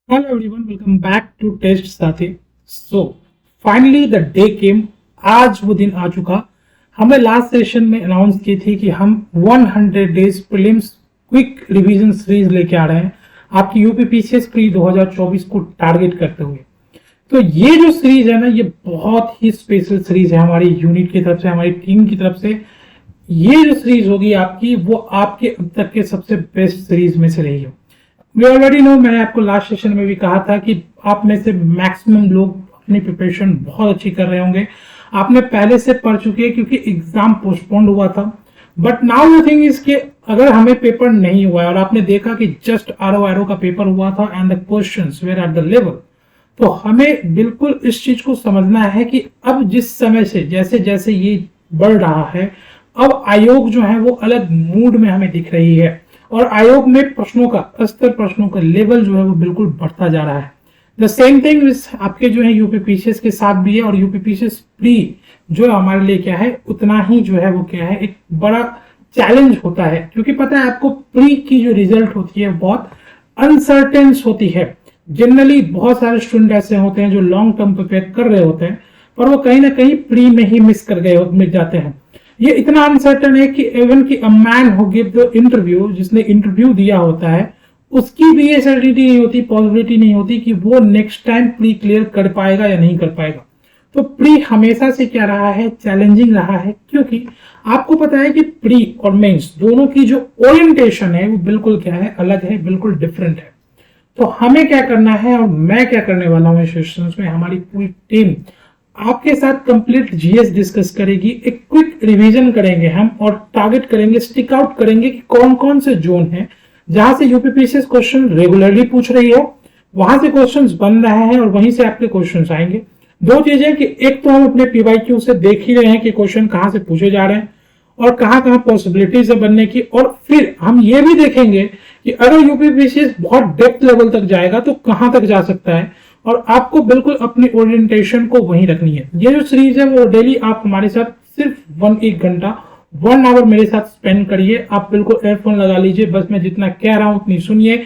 Hello everyone, welcome back to test Saathi. So finally the day came. आज वो दिन आ चुका। हमने लास्ट सेशन में अनाउंस की थी कि हम 100 days prelims quick revision series लेके आ रहे हैं आपकी यूपीपीसीएस प्री 2024 को टारगेट करते हुए। तो ये जो सीरीज है ना, ये बहुत ही स्पेशल सीरीज है हमारी यूनिट की तरफ से, हमारी टीम की तरफ से। ये जो सीरीज होगी आपकी, वो आपके अब तक के सबसे बेस्ट सीरीज में से रही है। वी ऑलरेडी नो, मैंने आपको लास्ट सेशन में भी कहा था कि आप में से मैक्सिमम लोग अपनी प्रिपरेशन बहुत अच्छी कर रहे होंगे, आपने पहले से पढ़ चुके हैं क्योंकि एग्जाम पोस्टपोन्ड हुआ था। But now the thing is कि अगर हमें पेपर नहीं हुआ है और आपने देखा कि जस्ट आरओ का पेपर हुआ था and the questions were at the level, तो हमें बिल्कुल इस चीज को समझना है कि अब जिस समय से जैसे जैसे ये बढ़ रहा है, अब आयोग जो है वो अलग मूड में हमें दिख रही है और आयोग में प्रश्नों का स्तर, प्रश्नों का लेवल जो है वो बिल्कुल बढ़ता जा रहा है। द सेम थिंग आपके जो है यूपीपीसीएस के साथ भी है, और यूपीपीसीएस प्री जो हमारे लिए क्या है, उतना ही जो है वो क्या है, एक बड़ा चैलेंज होता है। क्योंकि पता है आपको, प्री की जो रिजल्ट होती है बहुत अनसर्टेन्स होती है। जनरली बहुत सारे स्टूडेंट ऐसे होते हैं जो लॉन्ग टर्म प्रिपेयर कर रहे होते हैं, पर वो कहीं ना कहीं प्री में ही मिस जाते हैं। ये इतना अनसर्टन है कि इवन कि a man who give the interview, जिसने इंटरव्यू दिया होता है, उसकी भी ये सर्टिनिटी नहीं होती, पॉसिबिलिटी नहीं होती कि वो नेक्स्ट टाइम प्री क्लियर कर पाएगा या नहीं कर पाएगा। तो प्री हमेशा से क्या रहा है, चैलेंजिंग रहा है। क्योंकि आपको पता है कि प्री और मेंस दोनों की जो ओरिएंटेशन है वो बिल्कुल क्या है, अलग है, बिल्कुल डिफरेंट है। तो हमें क्या करना है और मैं क्या करने वाला हूं सेशंस में, हमारी पूरी टीम आपके साथ कंप्लीट जीएस डिस्कस करेगी, एक क्विक रिवीजन करेंगे हम और टारगेट करेंगे, स्टिक आउट करेंगे कि कौन कौन से जोन हैं जहां से यूपीपीसीएस क्वेश्चन रेगुलरली पूछ रही है, वहां से क्वेश्चंस बन रहे हैं और वहीं से आपके क्वेश्चंस आएंगे। दो चीजें कि एक तो हम अपने पीवाईक्यू से देख ही रहे हैं कि क्वेश्चन कहां से पूछे जा रहे हैं और कहां कहां पॉसिबिलिटीज है बनने की, और फिर हम ये भी देखेंगे कि अगर यूपीपीसीएस बहुत डेप्थ लेवल तक जाएगा तो कहां तक जा सकता है, और आपको बिल्कुल अपनी ओरिएंटेशन को वहीं रखनी है। ये जो सीरीज है वो डेली आप हमारे साथ सिर्फ 1 घंटा 1 आवर मेरे साथ स्पेंड करिए। आप बिल्कुल एयरफोन लगा लीजिए, बस मैं जितना कह रहा हूं उतनी सुनिए।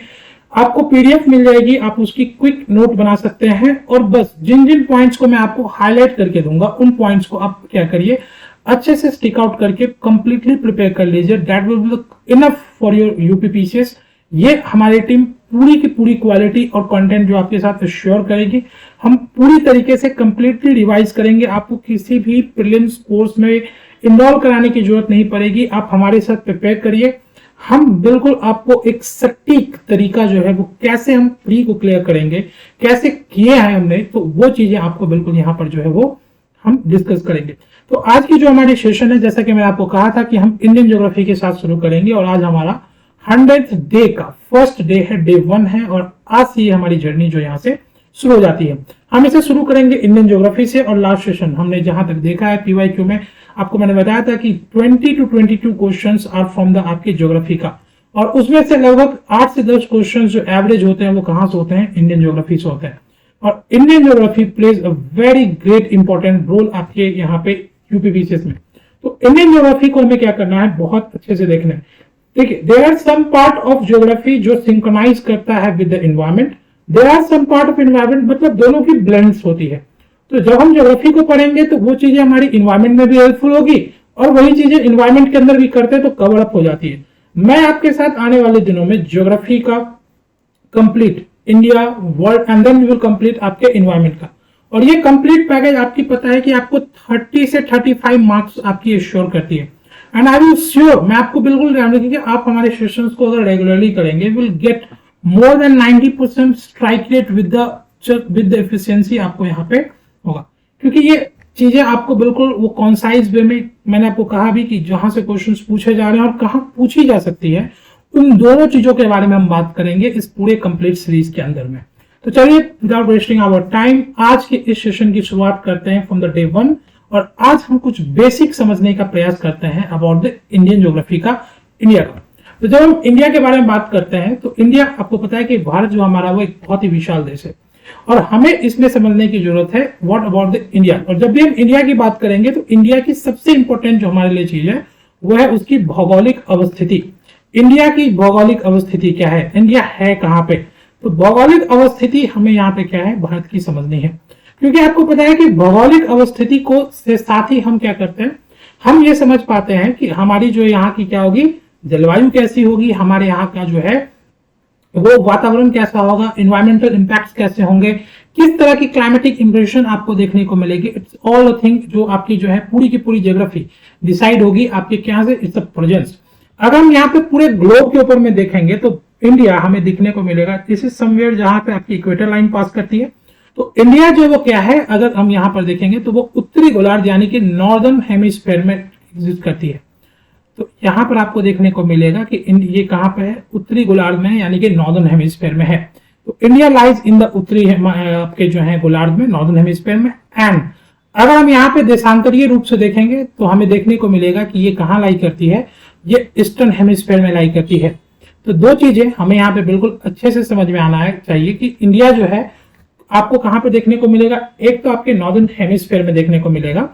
आपको पीडीएफ मिल जाएगी, आप उसकी क्विक नोट बना सकते हैं, और बस जिन जिन पॉइंट्स को मैं आपको हाईलाइट करके दूंगा उन पॉइंट्स को आप क्या करिए, अच्छे से स्टिक आउट करके कंप्लीटली प्रिपेयर कर लीजिए। That will be enough for your UPPCS. ये हमारी टीम पूरी की पूरी क्वालिटी और कंटेंट जो आपके साथ श्योर करेगी। हम पूरी तरीके से कंप्लीटली रिवाइज करेंगे, आपको किसी भी प्रीलिम्स कोर्स में इन्वॉल्व कराने की जरूरत नहीं पड़ेगी। आप हमारे साथ प्रिपेयर करिए, हम बिल्कुल आपको एक सटीक तरीका जो है वो कैसे हम प्री को क्लियर करेंगे, कैसे किए हैं हमने, तो वो चीजें आपको बिल्कुल यहाँ पर जो है वो हम डिस्कस करेंगे। तो आज की जो हमारी सेशन है, जैसा कि मैंने आपको कहा था कि हम इंडियन ज्योग्राफी के साथ शुरू करेंगे, और आज हमारा 100th डे का फर्स्ट डे है, डे 1 है, और आज से ये हमारी जर्नी जो यहाँ से शुरू हो जाती है। हम इसे शुरू करेंगे इंडियन ज्योग्राफी से, और लास्ट सेशन हमने जहां तक देखा है पीवाईक्यू में आपको मैंने बताया था कि 20 to 22 questions are from the आपके ज्योग्राफी का, और उसमें से लगभग 8 से 10 क्वेश्चंस जो एवरेज होते हैं वो कहां से होते हैं, इंडियन ज्योग्राफी से होते हैं। और Indian geography plays a very great important role आपके यहाँ पे यूपीपीसीएस में। तो इंडियन ज्योग्राफी को हमें क्या करना है, बहुत अच्छे से देखना है। देखिए, there are some part of geography जो सिंक्रोनाइज करता है with the environment, there are some part of environment, मतलब दोनों की ब्लेंड्स होती है। तो जब हम ज्योग्राफी को पढ़ेंगे तो वो चीजें हमारी एनवायरमेंट में भी हेल्पफुल होगी, और वही चीजें एनवायरमेंट के अंदर भी करते हैं तो कवर अप हो जाती है। मैं आपके साथ आने वाले दिनों में ज्योग्राफी का complete India world and then we will complete आपके एनवायरमेंट का, और ये कंप्लीट पैकेज आपकी पता है कि आपको 30 से 35 मार्क्स आपकी एश्योर करती है। एंड आई विल श्योर, मैं आपको बिल्कुल ध्यान रखिए कि आप हमारे सेशंस को अगर रेगुलरली करेंगे, will get more than 90% strike rate with the efficiency आपको यहाँ पे होगा। क्योंकि ये चीजें आपको बिल्कुल वो कॉन्साइज वे में, मैंने आपको कहा भी कि जहां से क्वेश्चंस पूछे जा रहे हैं और कहां पूछी जा सकती है, उन दोनों चीजों के बारे में हम बात करेंगे इस पूरे कंप्लीट सीरीज के अंदर में। तो चलिए, विदाउट वेस्टिंग आवर टाइम, आज के इस सेशन की शुरुआत करते हैं फ्रॉम द डे 1, और आज हम कुछ बेसिक समझने का प्रयास करते हैं अबाउट द इंडियन ज्योग्राफी का, इंडिया का। तो जब हम इंडिया के बारे में बात करते हैं तो इंडिया, आपको पता है कि भारत जो हमारा वो एक बहुत ही विशाल देश है, और हमें इसमें समझने की जरूरत है व्हाट अबाउट द इंडिया। और जब भी हम इंडिया की बात करेंगे तो इंडिया की सबसे इंपॉर्टेंट जो हमारे लिए चीज है वो है उसकी भौगोलिक अवस्थिति। इंडिया की भौगोलिक अवस्थिति क्या है, इंडिया है कहां पे, तो भौगोलिक अवस्थिति हमें यहाँ पे क्या है, भारत की समझनी है, क्योंकि आपको पता है कि भौगोलिक अवस्थिति को से साथ ही हम क्या करते हैं, हम ये समझ पाते हैं कि हमारी जो यहाँ की क्या होगी, जलवायु कैसी होगी, हमारे यहाँ का जो है वो वातावरण कैसा होगा, इन्वायरमेंटल इंपैक्ट्स कैसे होंगे, किस तरह की क्लाइमेटिक इंप्रेशन आपको देखने को मिलेगी। इट्स ऑल अ थिंग जो आपकी जो है पूरी की पूरी ज्योग्राफी डिसाइड होगी आपके क्या से, इट्स अ प्रेजेंस। अगर हम यहाँ पे पूरे ग्लोब के ऊपर में देखेंगे तो इंडिया हमें दिखने को मिलेगा, दिस इज समवेयर जहां पे आपकी इक्वेटर लाइन पास करती है। तो इंडिया जो वो क्या है, अगर हम यहाँ पर देखेंगे तो वो उत्तरी गोलार्ध यानी कि नॉर्दर्न हेमिस्फीयर में एग्जिस्ट करती है। तो यहाँ पर आपको देखने को मिलेगा कि ये कहाँ पे है, उत्तरी गोलार्ध में, यानी कि नॉर्दर्न हेमिस्फीयर में है। तो इंडिया लाइज इन द उत्तरी आपके जो है गोलार्ध में, नॉर्दर्न हेमिस्फीयर में। एंड अगर हम यहाँ पे देशांतरीय रूप से देखेंगे तो हमें देखने को मिलेगा कि ये कहाँ लाई करती है, ये ईस्टर्न हेमिस्फीयर में लाई करती है। तो दो चीजें हमें यहाँ पे बिल्कुल अच्छे से समझ में आना है चाहिए कि इंडिया जो है आपको कहाँ पे देखने को मिलेगा, एक तो आपके नॉर्दर्न हेमिस्फीयर में देखने को मिलेगा,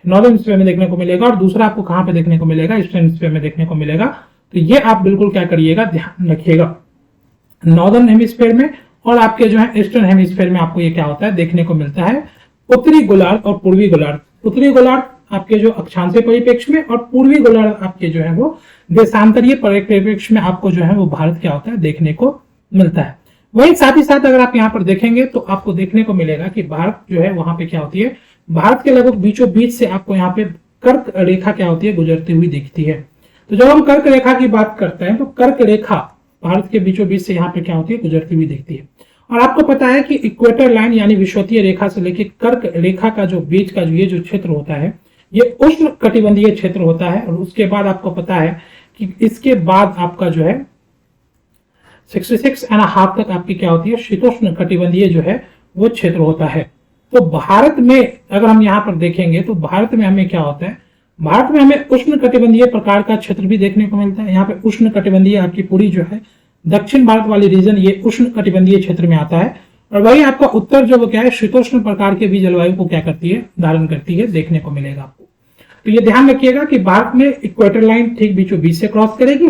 नॉर्दर्न हेमिस्फीयर में देखने को मिलेगा, और दूसरा आपको कहां पे देखने को मिलेगा, ईस्टर्न हेमिस्फीयर में देखने को मिलेगा। तो ये आप बिल्कुल क्या करिएगा, ध्यान रखिएगा, नॉर्दर्न हेमिस्फीयर में और आपके जो है ईस्टर्न हेमिस्फीयर में आपको ये क्या होता है, देखने को मिलता है उत्तरी गोलार्ध और पूर्वी गोलार्ध। उत्तरी गोलार्ध आपके जो अक्षांशीय परिप्रेक्ष्य में और पूर्वी गोलार्ध आपके जो है वो देशांतरीय परिप्रेक्ष्य में आपको जो है वो भारत क्या होता है, देखने को मिलता है। वही साथ ही साथ अगर आप यहाँ पर देखेंगे तो आपको देखने को मिलेगा कि भारत जो है वहां पे क्या होती है, भारत के लगभग बीचों बीच से आपको यहाँ पे कर्क रेखा क्या होती है, गुजरती हुई दिखती है। तो जब हम कर्क रेखा की बात करते हैं तो कर्क रेखा भारत के बीचों बीच से यहाँ पे क्या होती है, गुजरती हुई दिखती है। और आपको पता है कि इक्वेटर लाइन यानी विषुवतीय रेखा से लेकर कर्क रेखा का जो बीच का ये जो क्षेत्र होता है, ये उष्ण कटिबंधीय क्षेत्र होता है। और उसके बाद आपको पता है कि इसके बाद आपका जो है 66.5 तक आपकी क्या होती है, शीतोष्ण कटिबंधीय जो है वो क्षेत्र होता है। तो भारत में अगर हम यहाँ पर देखेंगे तो भारत में हमें क्या होता है, भारत में हमें उष्ण कटिबंधीय प्रकार का क्षेत्र भी देखने को मिलता है। यहाँ पे उष्ण कटिबंधीय आपकी पूरी जो है दक्षिण भारत वाली रीजन ये उष्ण कटिबंधीय क्षेत्र में आता है। और वही आपका उत्तर जो वो क्या है, शीतोष्ण प्रकार के भी जलवायु को क्या करती है, धारण करती है, देखने को मिलेगा आपको। तो ये ध्यान रखिएगा कि भारत में इक्वेटर लाइन ठीक बीचों बीच से क्रॉस करेगी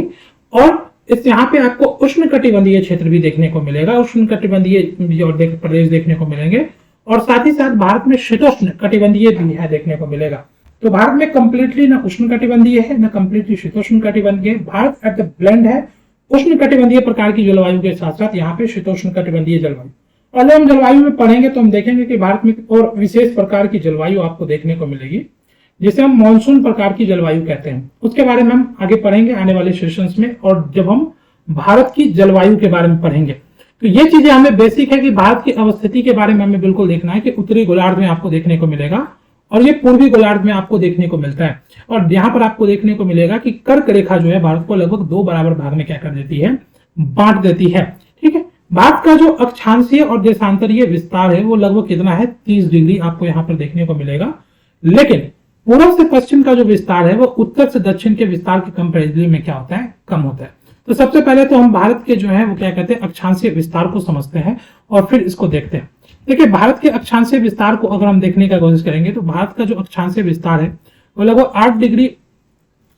और इस यहाँ पे आपको उष्ण कटिबंधीय क्षेत्र भी देखने को मिलेगा, उष्ण कटिबंधीय प्रदेश देखने को मिलेंगे। और साथ ही साथ भारत में शीतोष्ण कटिबंधीय भी है देखने को मिलेगा। तो भारत में कंप्लीटली ना उष्ण कटिबंधीय है ना कंप्लीटली शीतोष्ण कटिबंधीय, भारत एट द ब्लेंड है उष्ण कटिबंधीय प्रकार की जलवायु के साथ साथ यहाँ पे शीतोष्ण कटिबंधीय जलवायु। और जब हम जलवायु में पढ़ेंगे तो हम देखेंगे कि भारत में और विशेष प्रकार की जलवायु आपको देखने को मिलेगी जिसे हम मानसून प्रकार की जलवायु कहते हैं। उसके बारे में हम आगे पढ़ेंगे आने वाले सेशंस में, और जब हम भारत की जलवायु के बारे में पढ़ेंगे तो ये चीजें हमें बेसिक है कि भारत की अवस्थिति के बारे में हमें बिल्कुल देखना है कि उत्तरी गोलार्ध में आपको देखने को मिलेगा और ये पूर्वी गोलार्ध में आपको देखने को मिलता है। और यहाँ पर आपको देखने को मिलेगा कि कर्क रेखा जो है भारत को लगभग 2 बराबर भाग में क्या कर देती है, बांट देती है। ठीक है, भारत का जो अक्षांशीय और देशांतरीय विस्तार है वो लगभग कितना है, 30 डिग्री आपको यहाँ पर देखने को मिलेगा। लेकिन पूर्व से पश्चिम का जो विस्तार है वो उत्तर से दक्षिण के विस्तार के कंपेरिजन में क्या होता है, कम होता है। तो सबसे पहले तो हम भारत के जो है वो क्या कहते हैं, अक्षांशीय विस्तार को समझते हैं और फिर इसको देखते हैं। देखिए, भारत के अक्षांशीय विस्तार को अगर हम देखने का कोशिश करेंगे तो भारत का जो अक्षांशीय विस्तार है वो लगभग 8 डिग्री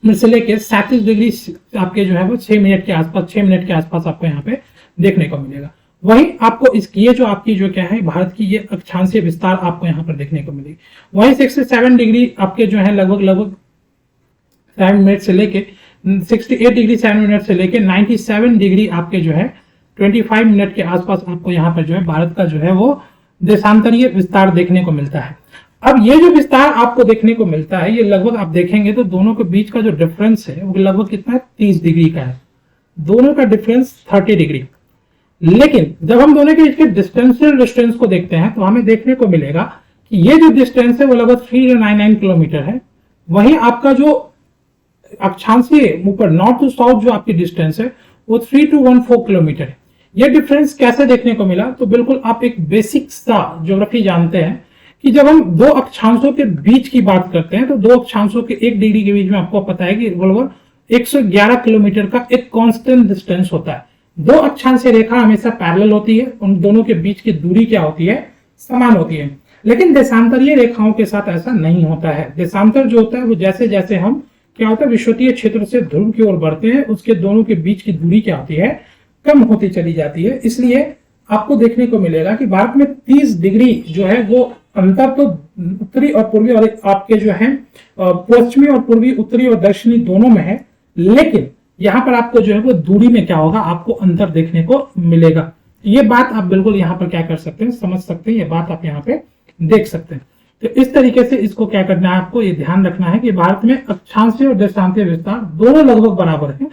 से लेकर 37 डिग्री आपके जो है वो 6 मिनट के आसपास आपको यहाँ पे देखने को मिलेगा। वहीं आपको ये जो आपकी जो क्या है भारत की ये अक्षांशीय विस्तार आपको यहाँ पर देखने को मिलेगी। वहीं 67 डिग्री आपके जो है लगभग 7 मिनट से लेके 68 डिग्री 7 मिनट से लेके 97 डिग्री आपके जो है 25 मिनट के आसपास आपको यहाँ पर जो है भारत का जो है वो देशांतरीय विस्तार देखने को मिलता है। अब ये जो विस्तार आपको देखने को मिलता है ये लगभग आप देखेंगे तो दोनों के बीच का जो डिफरेंस है वो लगभग कितना है, 30 डिग्री का है। दोनों का डिफरेंस 30 डिग्री। लेकिन जब हम दोनों के इसके डिस्टेंस को देखते हैं तो हमें देखने को मिलेगा कि ये जो डिस्टेंस है वो लगभग 399 किलोमीटर है। वहीं आपका जो अक्षांशीय ऊपर नॉर्थ टू साउथ जो आपकी डिस्टेंस है वो 3214 किलोमीटर है। ये डिफरेंस कैसे देखने को मिला, तो बिल्कुल आप एक बेसिक सा ज्योग्राफी जानते हैं कि जब हम दो अक्षांशों के बीच की बात करते हैं तो दो अक्षांशों के 1 डिग्री के बीच में आपको पता है कि लगभग 111 किलोमीटर का एक कांस्टेंट डिस्टेंस होता है। दो अक्षांशीय रेखा हमेशा पैरेलल होती है, उन दोनों के बीच की दूरी क्या होती है, समान होती है। लेकिन देशांतरीय रेखाओं के साथ ऐसा नहीं होता है। देशांतर जो होता है वो जैसे जैसे हम क्या होता है विषुवतीय क्षेत्र से ध्रुव की ओर बढ़ते हैं उसके दोनों के बीच की दूरी क्या होती है, कम होती चली जाती है। इसलिए आपको देखने को मिलेगा कि भारत में 30 डिग्री जो है वो अंतर तो उत्तरी और पूर्वी और आपके जो है पश्चिमी और पूर्वी, उत्तरी और दक्षिणी दोनों में है, लेकिन यहाँ पर आपको जो है वो दूरी में क्या होगा, आपको अंतर देखने को मिलेगा। ये बात आप बिल्कुल यहाँ पर क्या कर सकते हैं, समझ सकते हैं, ये बात आप यहाँ पे देख सकते हैं। तो इस तरीके से इसको क्या करना है, आपको ये ध्यान रखना है कि भारत में अक्षांशीय और देशांतीय विस्तार दोनों लगभग बराबर है,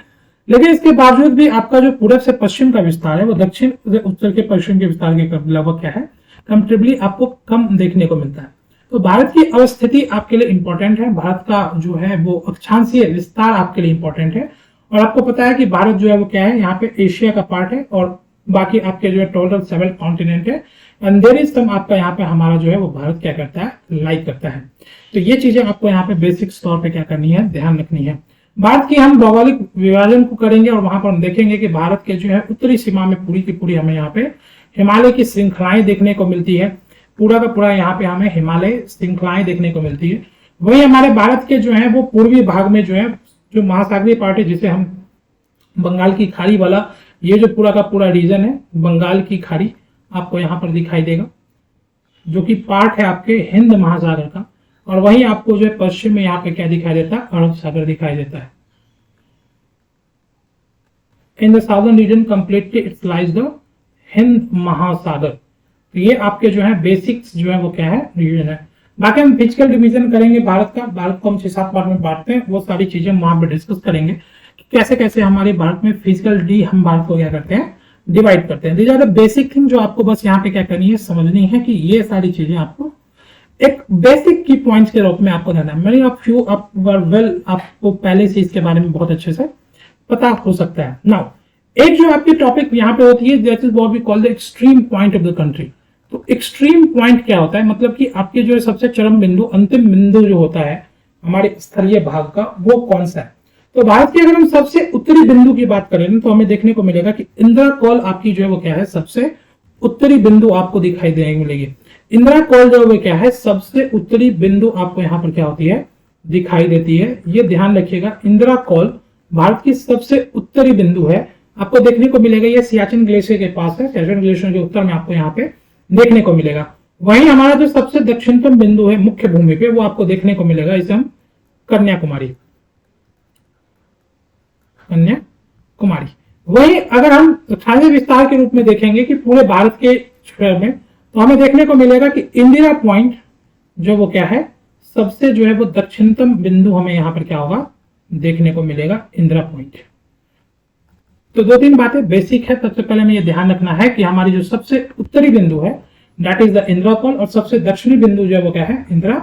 लेकिन इसके बावजूद भी आपका जो पूरब से पश्चिम का विस्तार है वो दक्षिण से उत्तर के पश्चिम के विस्तार के लगभग क्या है, कंपेरेटिवली आपको कम देखने को मिलता है। तो भारत की अवस्थिति आपके लिए इंपॉर्टेंट है, भारत का जो है वो अक्षांशीय विस्तार आपके लिए इंपॉर्टेंट है। और आपको पता है कि भारत जो है वो क्या है, यहाँ पे एशिया का पार्ट है और बाकी आपके जो है टोटल 7 कॉन्टिनेंट है, एंड देयर इज सम आपका यहाँ पे हमारा जो है वो भारत क्या करता है, लाइक करता है। तो ये चीजें आपको यहाँ पे बेसिक तौर पे क्या करनी है, ध्यान रखनी है। भारत की हम भौगोलिक विभाजन को करेंगे और वहां पर हम देखेंगे कि भारत के जो है उत्तरी सीमा में पूरी की पूरी हमें यहाँ पे हिमालय की श्रृंखलाएं देखने को मिलती है, पूरा का पूरा यहाँ पे हमें हिमालय श्रृंखलाएं देखने को मिलती है। वही हमारे भारत के जो है वो पूर्वी भाग में जो है जो महासागरीय पार्ट है, जिसे हम बंगाल की खाड़ी वाला, ये जो पूरा का पूरा रीजन है बंगाल की खाड़ी आपको यहाँ पर दिखाई देगा, जो कि पार्ट है आपके हिंद महासागर का। और वहीं आपको जो है पश्चिम में यहाँ पे क्या दिखाई देता है, अरब सागर दिखाई देता है। In the southern region completely it's lies the Hind महासागर। तो ये आपके जो है बेसिक्स जो है वो क्या है, रीजन है। बाकी हम फिजिकल डिवीजन करेंगे भारत का, भारत को हम 6-7 पार्ट में बांटते हैं, वो सारी चीजें हम वहां पर डिस्कस करेंगे कि कैसे कैसे हमारे भारत में फिजिकल हम भारत को क्या करते हैं, डिवाइड करते हैं। These are the basic thing जो आपको बस यहाँ पे क्या करनी है, समझनी है कि ये सारी चीजें आपको एक बेसिक की पॉइंट्स के रूप में आपको देना है। मेनी ऑफ यू आप वेल, आपको पहले से इसके बारे में बहुत अच्छे से पता हो सकता है। नाउ एक जो आपकी टॉपिक यहाँ पे होती है, that is what we call the extreme point of the country. तो एक्सट्रीम पॉइंट क्या होता है, मतलब कि आपके जो है सबसे चरम बिंदु, अंतिम बिंदु जो होता है हमारे स्थलीय भाग का, वो कौन सा है। तो भारत की अगर हम सबसे उत्तरी बिंदु की बात करें तो हमें देखने को मिलेगा कि इंदिरा कॉल आपकी जो है वो क्या है, सबसे उत्तरी बिंदु आपको दिखाई देने मिलेगी। इंदिरा कॉल जो है क्या है, सबसे उत्तरी बिंदु आपको यहाँ पर क्या होती है, दिखाई देती है। ये ध्यान रखिएगा, इंदिरा कॉल भारत की सबसे उत्तरी बिंदु है, आपको देखने को मिलेगा। ये सियाचिन ग्लेशियर के पास है, सियाचिन ग्लेशियर के उत्तर में आपको यहाँ पे देखने को मिलेगा। वहीं हमारा जो सबसे दक्षिणतम बिंदु है मुख्य भूमि पे, वो आपको देखने को मिलेगा, इसे हम कन्याकुमारी। वही अगर हम स्थानीय विस्तार के रूप में देखेंगे कि पूरे भारत के क्षेत्र में, तो हमें देखने को मिलेगा कि इंदिरा पॉइंट जो वो क्या है, सबसे जो है वो दक्षिणतम बिंदु हमें यहाँ पर क्या होगा, देखने को मिलेगा, इंदिरा पॉइंट। तो 2-3 बातें बेसिक है। सबसे पहले हमें ये ध्यान रखना है कि हमारी जो सबसे उत्तरी बिंदु है that is the Indira call, और सबसे दक्षिणी बिंदु जो है वो क्या है, इंदिरा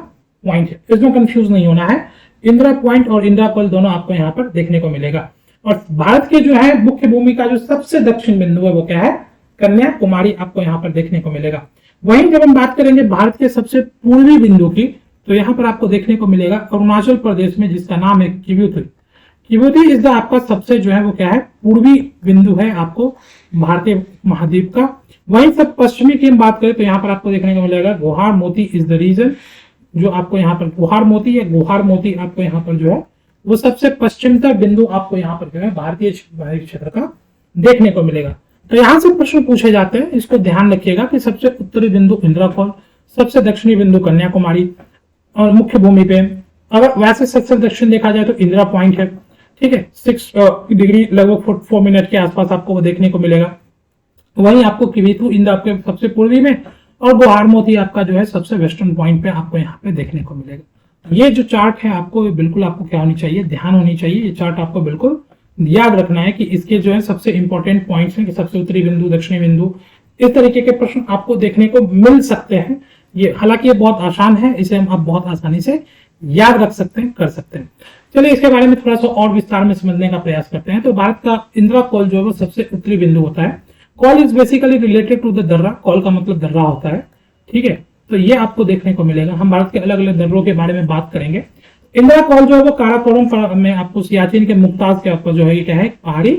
पॉइंट है। इसमें कंफ्यूज नहीं होना है, इंदिरा पॉइंट और इंदिरा कॉल दोनों आपको यहाँ पर देखने को मिलेगा। और भारत के जो है मुख्य भूमि का जो सबसे दक्षिण बिंदु है वो क्या है, कन्याकुमारी आपको यहाँ पर देखने को मिलेगा। वहीं जब हम बात करेंगे भारत के सबसे पूर्वी बिंदु की, तो यहाँ पर आपको देखने को मिलेगा अरुणाचल प्रदेश में, जिसका नाम है किबुती। किबुती इस द आपका सबसे जो है वो क्या है, पूर्वी बिंदु है आपको भारतीय महाद्वीप का। वहीं सब पश्चिमी की हम बात करें तो यहाँ पर आपको देखने को मिलेगा गुहार मोती इज द रीजन, जो आपको यहाँ पर गुहार मोती या गुहार मोती आपको यहाँ पर जो है वो सबसे पश्चिमतम बिंदु आपको यहाँ पर जो है भारतीय क्षेत्र का देखने को मिलेगा। तो यहाँ से प्रश्न पूछे जाते हैं, इसको ध्यान रखिएगा कि सबसे उत्तरी बिंदु इंदिरा कॉल, सबसे दक्षिणी बिंदु कन्याकुमारी, और मुख्य भूमि पे अगर वैसे सबसे दक्षिण देखा जाए तो इंदिरा पॉइंट है, ठीक है, 6 डिग्री लगभग 4 मिनट के आसपास आपको वो देखने को मिलेगा। वहीं आपको किबुती इंदिरा आपके सबसे पूर्वी में, और गुहार मोती आपका जो है सबसे वेस्टर्न पॉइंट पे आपको यहाँ पे देखने को मिलेगा। ये जो चार्ट है आपको बिल्कुल आपको क्या होनी चाहिए, ध्यान होनी चाहिए। ये चार्ट आपको बिल्कुल याद रखना है कि इसके जो है सबसे इंपॉर्टेंट पॉइंट्स हैं कि सबसे उत्तरी बिंदु, दक्षिणी बिंदु, इस तरीके के प्रश्न आपको देखने को मिल सकते हैं। ये हालांकि ये बहुत आसान है, इसे हम आप बहुत आसानी से याद रख सकते हैं, कर सकते हैं। चलिए इसके बारे में थोड़ा सा और विस्तार में समझने का प्रयास करते हैं। तो भारत का इंदिरा कॉल जो है वो सबसे उत्तरी बिंदु होता है। Col is basically related to the दर्रा, कॉल का मतलब दर्रा होता है, ठीक है। तो ये आपको देखने को मिलेगा। हम भारत के अलग अलग दर्रों के बारे में बात करेंगे। इंदिरा कॉल जो है वो काराकोरम में आपको सियाचिन के मुमताज के ऊपर जो है ये क्या है, पहाड़ी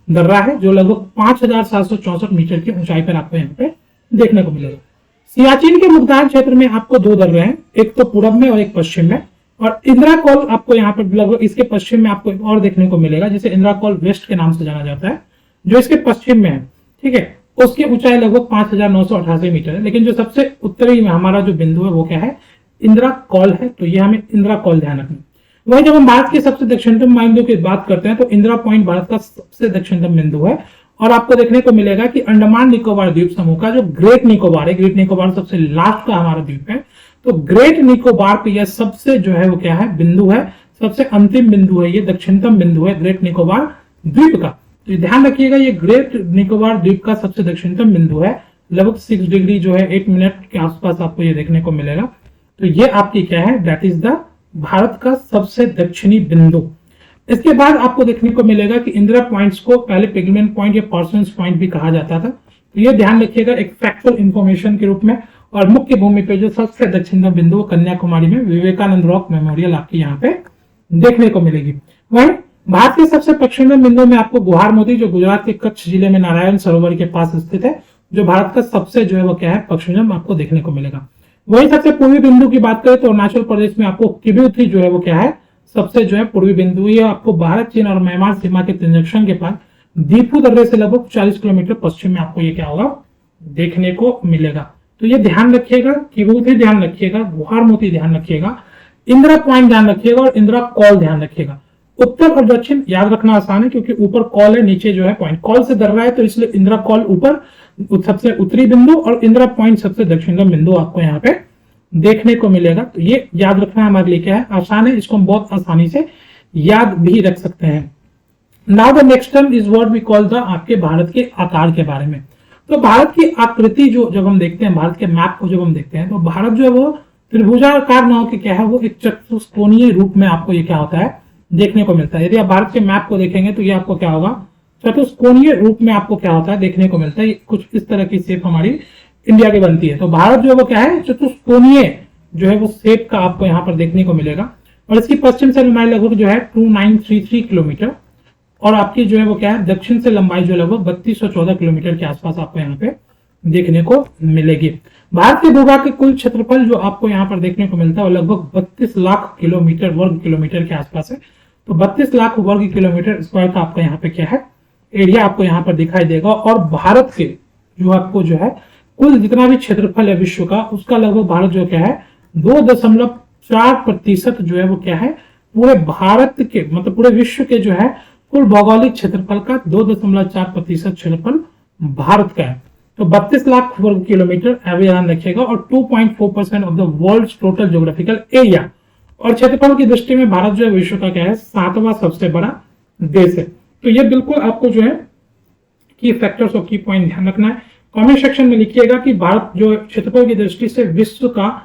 दर्रा है, जो लगभग 5764 मीटर की ऊंचाई पर आपको यहाँ पे देखने को मिलेगा। सियाचिन के मुमताज क्षेत्र में आपको 2 दर्रे हैं, एक तो पूर्व में और एक पश्चिम में। और इंदिरा कॉल आपको यहाँ पर लगभग इसके पश्चिम में आपको और देखने को मिलेगा, जिसे इंदिरा कॉल वेस्ट के नाम से जाना जाता है, जो इसके पश्चिम में है, ठीक है। उसकी ऊंचाई लगभग 5,988 मीटर है। लेकिन जो सबसे उत्तरी में हमारा जो बिंदु है वो क्या है, इंदिरा कॉल है। तो ये हमें इंदिरा कॉल ध्यान रखना। वहीं जब हम भारत के सबसे दक्षिणतम बिंदु की बात करते हैं तो इंदिरा पॉइंट भारत का सबसे दक्षिणतम बिंदु है। और आपको देखने को मिलेगा कि अंडमान निकोबार द्वीप समूह का जो ग्रेट निकोबार है, ग्रेट निकोबार सबसे लास्ट का हमारा द्वीप है, तो ग्रेट निकोबार पे यह सबसे जो है वो क्या है, बिंदु है, सबसे अंतिम बिंदु है, ये दक्षिणतम बिंदु है ग्रेट निकोबार द्वीप का। तो ध्यान रखिएगा, ये ग्रेट निकोबार द्वीप का सबसे दक्षिणतम बिंदु है, लगभग 6 डिग्री जो है 8 मिनट के आसपास आपको ये देखने को मिलेगा। तो ये आपकी क्या है, दैट इज द भारत का सबसे दक्षिणी बिंदु। इसके बाद आपको देखने को मिलेगा कि इंदिरा पॉइंट्स को पहले पिगमेंट पॉइंट या पार्सन्स पॉइंट भी कहा जाता था। तो ये ध्यान रखिएगा एक फैक्चुअल इंफॉर्मेशन के रूप में। और मुख्य भूमि पे जो सबसे दक्षिणतम बिंदु कन्याकुमारी में विवेकानंद रॉक मेमोरियल आपकी यहाँ पे देखने को मिलेगी। वहीं भारत के सबसे पश्चिमी बिंदु में आपको गुहार मोती, जो गुजरात के कच्छ जिले में नारायण सरोवर के पास स्थित है, जो भारत का सबसे जो है वो क्या है, पश्चिम आपको देखने को मिलेगा। वहीं सबसे पूर्वी बिंदु की बात करें तो अरुणाचल प्रदेश में आपको किबुथी जो है वो क्या है, सबसे जो है पूर्वी बिंदु। ये आपको भारत, चीन और म्यांमार सीमा के जंक्शन के पास दीपू दर्रे से लगभग 40 किलोमीटर पश्चिम में आपको ये क्या होगा, देखने को मिलेगा। तो ये ध्यान रखिएगा, किबुथी ध्यान रखिएगा, गुहार मोती ध्यान रखिएगा, इंदिरा पॉइंट ध्यान रखिएगा और इंदिरा कॉल ध्यान रखिएगा। उत्तर और दक्षिण याद रखना आसान है क्योंकि ऊपर कॉल है, नीचे जो है पॉइंट। कॉल से दर्रा है तो इसलिए इंदिरा कॉल ऊपर सबसे उत्तरी बिंदु और इंदिरा पॉइंट सबसे दक्षिणतम बिंदु आपको यहाँ पे देखने को मिलेगा। तो ये याद रखना हमारे लिए क्या है, आसान है, इसको हम बहुत आसानी से याद भी रख सकते हैं। Now the next term is what we call the आपके भारत के आकार के बारे में। तो भारत की आकृति जो जब हम देखते हैं, भारत के मैप को जब हम देखते हैं तो भारत जो है वो त्रिभुजाकार न होकर क्या है, वो एक चतुष्कोणीय रूप में आपको ये क्या होता है, देखने को मिलता है। यदि आप भारत के मैप को देखेंगे तो ये आपको क्या होगा, चतुष्कोणीय रूप में आपको क्या होता है, देखने को मिलता है। कुछ इस तरह की शेप हमारी इंडिया की बनती है। तो भारत जो है वो क्या है, चतुष्कोणीय जो है वो शेप का आपको यहाँ पर देखने को मिलेगा। और इसकी पश्चिम से लंबाई लगभग जो है 2933 किलोमीटर और आपकी जो है वो क्या है, दक्षिण से लंबाई जो लगभग 3214 किलोमीटर के आसपास आपको यहाँ पे देखने को मिलेगी। भारत के भूभाग के कुल क्षेत्रफल जो आपको यहाँ पर देखने को मिलता है वो लगभग 32 लाख किलोमीटर वर्ग किलोमीटर के आसपास है। तो 32 लाख वर्ग किलोमीटर स्क्वायर का आपको यहाँ पे क्या है, एरिया आपको यहाँ पर दिखाई देगा। और भारत के जो आपको जो है कुल जितना भी क्षेत्रफल है विश्व का, उसका लगभग भारत जो क्या है 2.4% जो है वो क्या है, पूरे भारत के मतलब पूरे विश्व के जो है कुल भौगोलिक क्षेत्रफल का 2.4% क्षेत्रफल भारत का है। तो 32 लाख वर्ग किलोमीटर ध्यान रखिएगा और 2.4% of the world total geographical area. और क्षेत्रफल की दृष्टि में भारत जो है विश्व का क्या है, 7वां सबसे बड़ा देश है। तो ये बिल्कुल आपको जो है की फैक्टर्स और की पॉइंट ध्यान रखना है। कमेंट सेक्शन में लिखिएगा कि भारत जो क्षेत्रफल की दृष्टि से विश्व का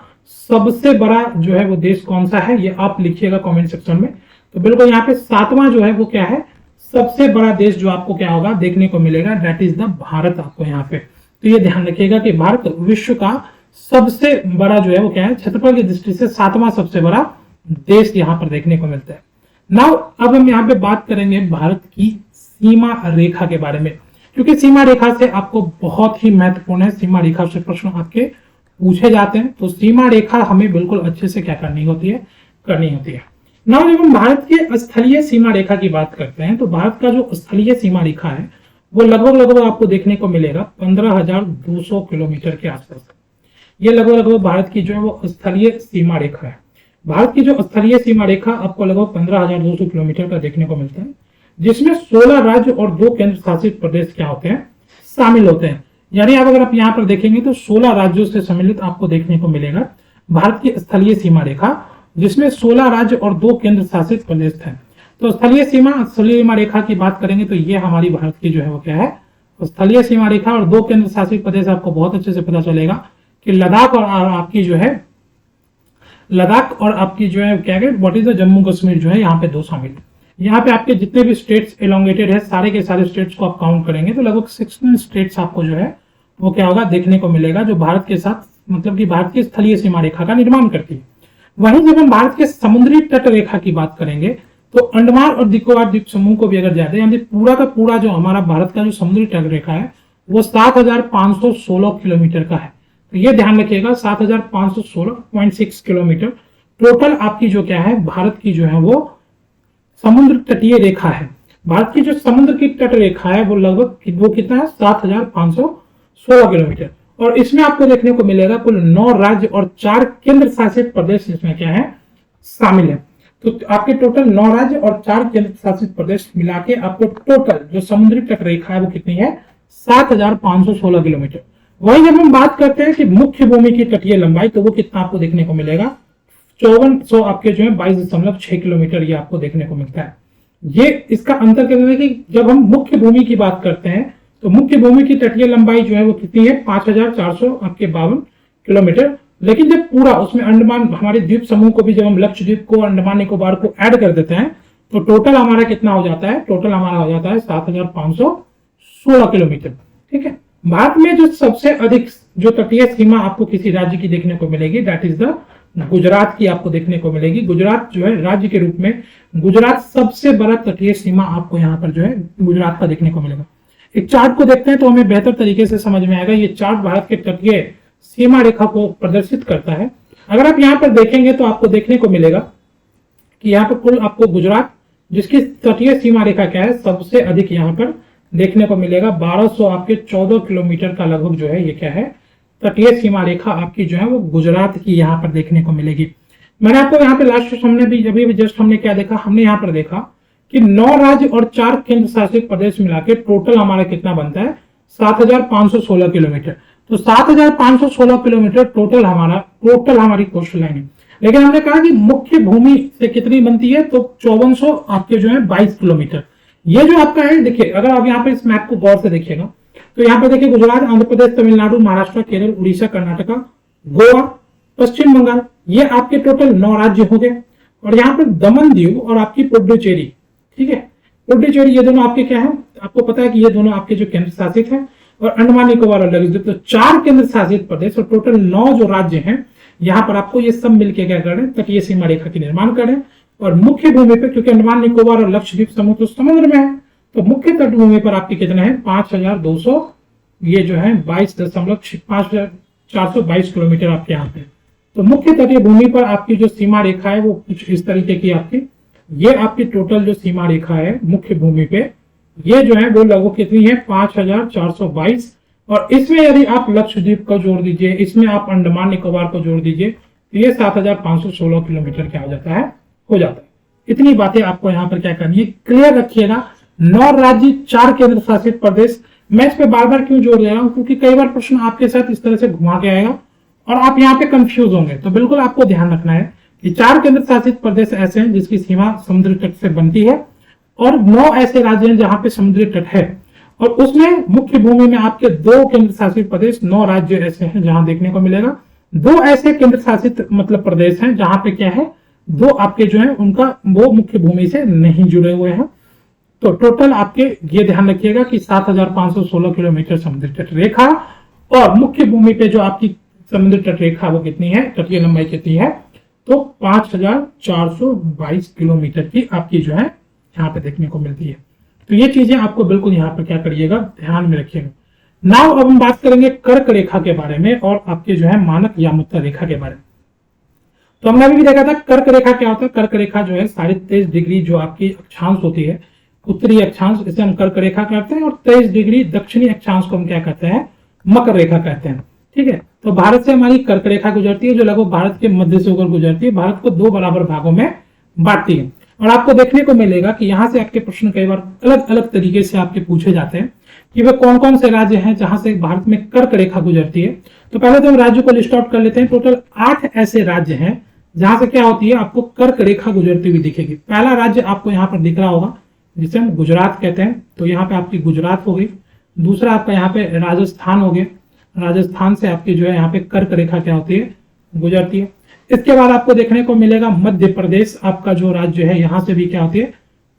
सबसे बड़ा जो है वो देश कौन सा है, ये आप लिखिएगा कमेंट सेक्शन में। तो बिल्कुल यहाँ पे 7वां जो है वो क्या है, सबसे बड़ा देश जो आपको क्या होगा देखने को मिलेगा, दैट इज द भारत आपको यहाँ पे। तो ये ध्यान रखिएगा कि भारत विश्व का सबसे बड़ा जो है वो क्या है, क्षेत्रफल की दृष्टि से 7वां सबसे बड़ा देश यहाँ पर देखने को मिलता है। नाउ अब हम यहाँ पे बात करेंगे भारत की सीमा रेखा के बारे में, क्योंकि सीमा रेखा से आपको बहुत ही महत्वपूर्ण है, सीमा रेखा से प्रश्न आपके पूछे जाते हैं। तो सीमा रेखा हमें बिल्कुल अच्छे से क्या करनी होती है, करनी होती है। नाउ जब हम भारत के स्थलीय सीमा रेखा की बात करते हैं तो भारत का जो स्थलीय सीमा रेखा है वो लगभग आपको देखने को मिलेगा 15,200 किलोमीटर के आसपास। ये लगभग भारत की जो है वो स्थलीय सीमा रेखा है। भारत की जो स्थलीय सीमा रेखा आपको लगभग 15,200 किलोमीटर का देखने को मिलता है, जिसमें 16 राज्य और 2 केंद्र शासित प्रदेश क्या होते हैं, शामिल होते हैं। यानी अब अगर आप यहाँ पर देखेंगे तो 16 राज्यों से सम्मिलित आपको देखने को मिलेगा भारत की स्थलीय सीमा रेखा, जिसमें 16 राज्य और 2 केंद्र शासित प्रदेश हैं। तो स्थलीय सीमा रेखा की बात करेंगे तो ये हमारी भारत की जो है वो क्या है, स्थलीय सीमा रेखा और 2 केंद्र शासित प्रदेश। आपको बहुत अच्छे से पता चलेगा कि लद्दाख और आपकी जो है क्या है, what is the Jammu Kashmir जो है यहाँ पे 2 शामिल है। यहाँ पे आपके जितने भी स्टेट्स एलोंगेटेड है, सारे के सारे स्टेट्स को आप काउंट करेंगे तो लगभग 16 स्टेट्स आपको जो है वो क्या होगा, देखने को मिलेगा, जो भारत के साथ मतलब कि भारत की स्थलीय सीमा रेखा का निर्माण करती है। वहीं जब हम भारत के समुद्री तट रेखा की बात करेंगे तो अंडमान और निकोबार द्वीप समूह को भी अगर जाते हैं, यानी पूरा का पूरा जो हमारा भारत का जो समुद्री तट रेखा है वो 7,516 किलोमीटर का है। तो ये ध्यान रखिएगा 7,516.6 किलोमीटर टोटल आपकी जो क्या है, भारत की जो है वो समुद्र तटीय रेखा है। भारत की जो समुद्र की तट रेखा है वो लगभग वो कितना है, 7,516 किलोमीटर। और इसमें आपको देखने को मिलेगा कुल 9 राज्य और 4 केंद्र शासित प्रदेश इसमें क्या है, शामिल है। तो आपके टोटल 9 राज्य और 4 केंद्र शासित प्रदेश मिला के आपको टोटल जो समुद्री तट रेखा है वो कितनी है, 7,516 किलोमीटर। वही जब हम बात करते हैं कि मुख्य भूमि की तटीय लंबाई, तो वो कितना आपको देखने को मिलेगा, 5400 आपके जो है 22.6 किलोमीटर ये आपको देखने को मिलता है। ये इसका अंतर क्या है कि जब हम मुख्य भूमि की बात करते हैं तो मुख्य भूमि की तटीय लंबाई जो है वो कितनी है, 5,400 आपके 52 किलोमीटर। लेकिन जब पूरा उसमें अंडमान हमारे द्वीप समूह को भी, जब हम लक्षद्वीप को, अंडमान निकोबार को ऐड कर देते हैं तो टोटल हमारा कितना हो जाता है, टोटल हमारा हो जाता है 7,516 किलोमीटर। ठीक है। भारत में जो सबसे अधिक जो तटीय सीमा आपको किसी राज्य की देखने को मिलेगी, दैट इज द गुजरात की आपको देखने को मिलेगी। गुजरात जो है राज्य के रूप में, गुजरात सबसे बड़ा तटीय सीमा आपको यहाँ पर जो है गुजरात का देखने को मिलेगा। एक चार्ट को देखते हैं तो हमें बेहतर तरीके से समझ में आएगा। ये चार्ट भारत के तटीय सीमा रेखा को प्रदर्शित करता है। अगर आप यहाँ पर देखेंगे तो आपको देखने को मिलेगा कि यहाँ पर कुल आपको गुजरात, जिसकी तटीय सीमा रेखा क्या है, सबसे अधिक यहाँ पर देखने को मिलेगा 1200 आपके 14 किलोमीटर का लगभग जो है ये क्या है, तटीय सीमा रेखा आपकी जो है वो गुजरात की यहाँ पर देखने को मिलेगी। मैंने आपको यहाँ पे लास्ट हमने भी अभी जस्ट हमने क्या देखा, हमने यहाँ पर देखा कि 9 राज्य और 4 केंद्र शासित प्रदेश मिला के टोटल हमारा कितना बनता है, 7,516 किलोमीटर। तो 7,516 किलोमीटर टोटल हमारी कोस्टल लाइन है। लेकिन हमने कहा कि मुख्य भूमि से कितनी बनती है, तो 5400 आपके जो है 22 किलोमीटर। ये जो आपका है, देखिए अगर आप यहाँ पे इस मैप को गौर से देखिएगा तो यहाँ पे देखिए गुजरात, आंध्र प्रदेश, तमिलनाडु, महाराष्ट्र, केरल, उड़ीसा, कर्नाटका, गोवा, पश्चिम बंगाल, ये आपके टोटल 9 राज्य हो गए। और यहाँ पे दमन दीव और आपकी पुडुचेरी, ठीक है, पुडुचेरी, ये दोनों आपके क्या है, आपको पता है कि ये दोनों आपके जो केंद्र शासित है। और अंडमान निकोबार और लक्षद्वीप, तो 4 केंद्र शासित प्रदेश और टोटल 9 जो राज्य हैं, यहाँ पर आपको ये सब मिलकर क्या कर रहे हैं, तटीय सीमा रेखा की निर्माण कर रहे हैं। और मुख्य भूमि पे, क्योंकि अंडमान निकोबार और लक्षद्वीप समूह तो समुद्र में है, तो मुख्य तटभूमि पर आपके कितना है, 5,200, ये जो है 22.5422 किलोमीटर आपके यहाँ पे। तो मुख्य तटीय भूमि पर आपकी जो सीमा रेखा है वो कुछ इस तरीके की आपकी, ये आपकी टोटल जो सीमा रेखा है मुख्य भूमि पे, ये जो है वो लगभग कितनी है, 5,422। और इसमें यदि आप लक्षद्वीप को जोड़ दीजिए, इसमें आप अंडमान निकोबार को जोड़ दीजिए, तो ये 7,516 किलोमीटर क्या हो जाता है, हो जाता है। इतनी बातें आपको यहाँ पर क्या करनी है, क्लियर रखिएगा। 9 राज्य, 4 केंद्र शासित प्रदेश। मैं इस पे बार बार क्यों जोड़ दे रहा हूँ, क्योंकि कई बार प्रश्न आपके साथ इस तरह से घुमा के आएगा और आप यहाँ पे कंफ्यूज होंगे। तो बिल्कुल आपको ध्यान रखना है कि 4 केंद्र शासित प्रदेश ऐसे हैं जिसकी सीमा समुद्री तट से बनती है, और 9 ऐसे राज्य हैं जहां पे समुद्री तट है। और उसमें मुख्य भूमि में आपके 2 केंद्र शासित प्रदेश, 9 राज्य ऐसे हैं जहां देखने को मिलेगा। 2 ऐसे केंद्र शासित मतलब प्रदेश हैं जहां पे क्या है, 2 आपके जो है उनका वो मुख्य भूमि से नहीं जुड़े हुए हैं। तो टोटल आपके ये ध्यान रखिएगा कि 7,516 किलोमीटर समुद्री तट रेखा, और मुख्य भूमि पे जो आपकी समुद्री तट रेखा वो कितनी है, तटीय लंबाई कितनी है, तो 5,422 किलोमीटर की आपकी जो है यहाँ पे देखने को मिलती है। तो ये चीजें आपको बिल्कुल यहाँ पर क्या करिएगा, ध्यान में रखिएगा। नाउ अब हम बात करेंगे कर्क रेखा के बारे में और आपके जो है मानक यामुत्तर रेखा के बारे में। तो हमने अभी भी देखा था कर्क रेखा क्या होता है। कर्क रेखा जो है 23.5 डिग्री जो आपकी अक्षांश होती है, उत्तरी अक्षांश, इसे हम कर्क रेखा कहते हैं। और 23 डिग्री दक्षिणी अक्षांश को हम क्या कहते हैं, मकर रेखा कहते हैं। ठीक है। तो भारत से हमारी कर्क रेखा गुजरती है, जो लगभग भारत के मध्य से होकर गुजरती है, भारत को 2 बराबर भागों में बांटती है। और आपको देखने को मिलेगा कि यहाँ से आपके प्रश्न कई बार अलग अलग तरीके से आपके पूछे जाते हैं कि वे कौन कौन से राज्य हैं जहां से भारत में कर्क रेखा गुजरती है। तो पहले तो हम राज्यों को लिस्ट आउट कर लेते हैं। टोटल 8 ऐसे राज्य हैं जहां से क्या होती है, आपको कर्क रेखा गुजरती हुई दिखेगी। पहला राज्य आपको यहाँ पर दिख रहा होगा जिसे हम गुजरात कहते हैं, तो यहाँ पे आपकी गुजरात हो गई। दूसरा आपका यहाँ पे राजस्थान हो गया, राजस्थान से आपकी जो है यहाँ पे कर्क रेखा क्या होती है, गुजरती है। इसके बाद आपको देखने को मिलेगा मध्य प्रदेश आपका जो राज्य है, यहाँ से भी क्या होती है,